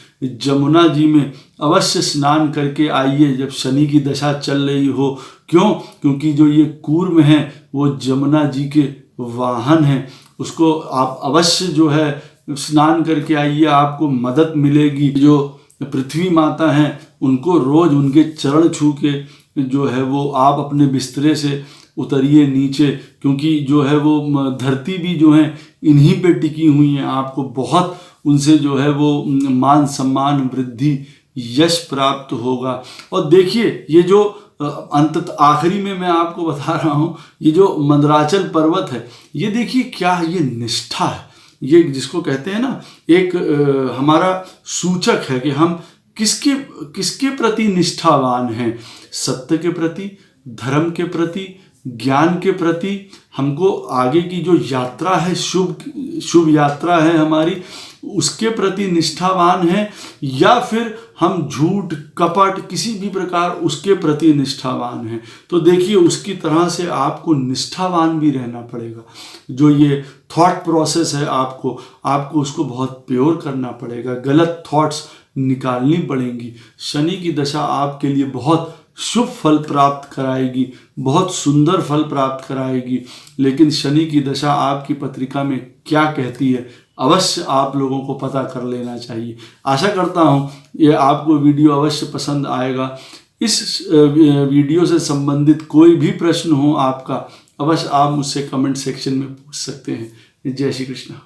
जमुना जी में अवश्य स्नान करके आइए जब शनि की दशा चल रही हो। क्योंकि जो ये कूर्म हैं वो जमुना जी के वाहन हैं, उसको आप अवश्य जो है स्नान करके आइए, आपको मदद मिलेगी। जो पृथ्वी माता हैं उनको रोज उनके चरण छू के जो है वो आप अपने बिस्तरे से उतरिए नीचे, क्योंकि जो है वो धरती भी जो है इन्हीं पे टिकी हुई हैं। आपको बहुत उनसे जो है वो मान सम्मान, वृद्धि, यश प्राप्त होगा। और देखिए ये जो अंततः आखिरी में मैं आपको बता रहा हूँ, ये जो मंदराचल पर्वत है, ये देखिए क्या ये निष्ठा है, ये जिसको कहते हैं ना एक हमारा सूचक है कि हम किसके प्रति निष्ठावान हैं। सत्य के प्रति, धर्म के प्रति, ज्ञान के प्रति। हमको आगे की जो यात्रा है, शुभ यात्रा है हमारी, उसके प्रति निष्ठावान है, या फिर हम झूठ कपट किसी भी प्रकार उसके प्रति निष्ठावान हैं। तो देखिए उसकी तरह से आपको निष्ठावान भी रहना पड़ेगा। जो ये थॉट प्रोसेस है आपको उसको बहुत प्योर करना पड़ेगा, गलत थॉट्स निकालनी पड़ेंगी। शनि की दशा आपके लिए बहुत शुभ फल प्राप्त कराएगी, बहुत सुंदर फल प्राप्त कराएगी। लेकिन शनि की दशा आपकी पत्रिका में क्या कहती है अवश्य आप लोगों को पता कर लेना चाहिए। आशा करता हूँ ये आपको वीडियो अवश्य पसंद आएगा। इस वीडियो से संबंधित कोई भी प्रश्न हो आपका, अवश्य आप मुझसे कमेंट सेक्शन में पूछ सकते हैं। जय श्री कृष्ण।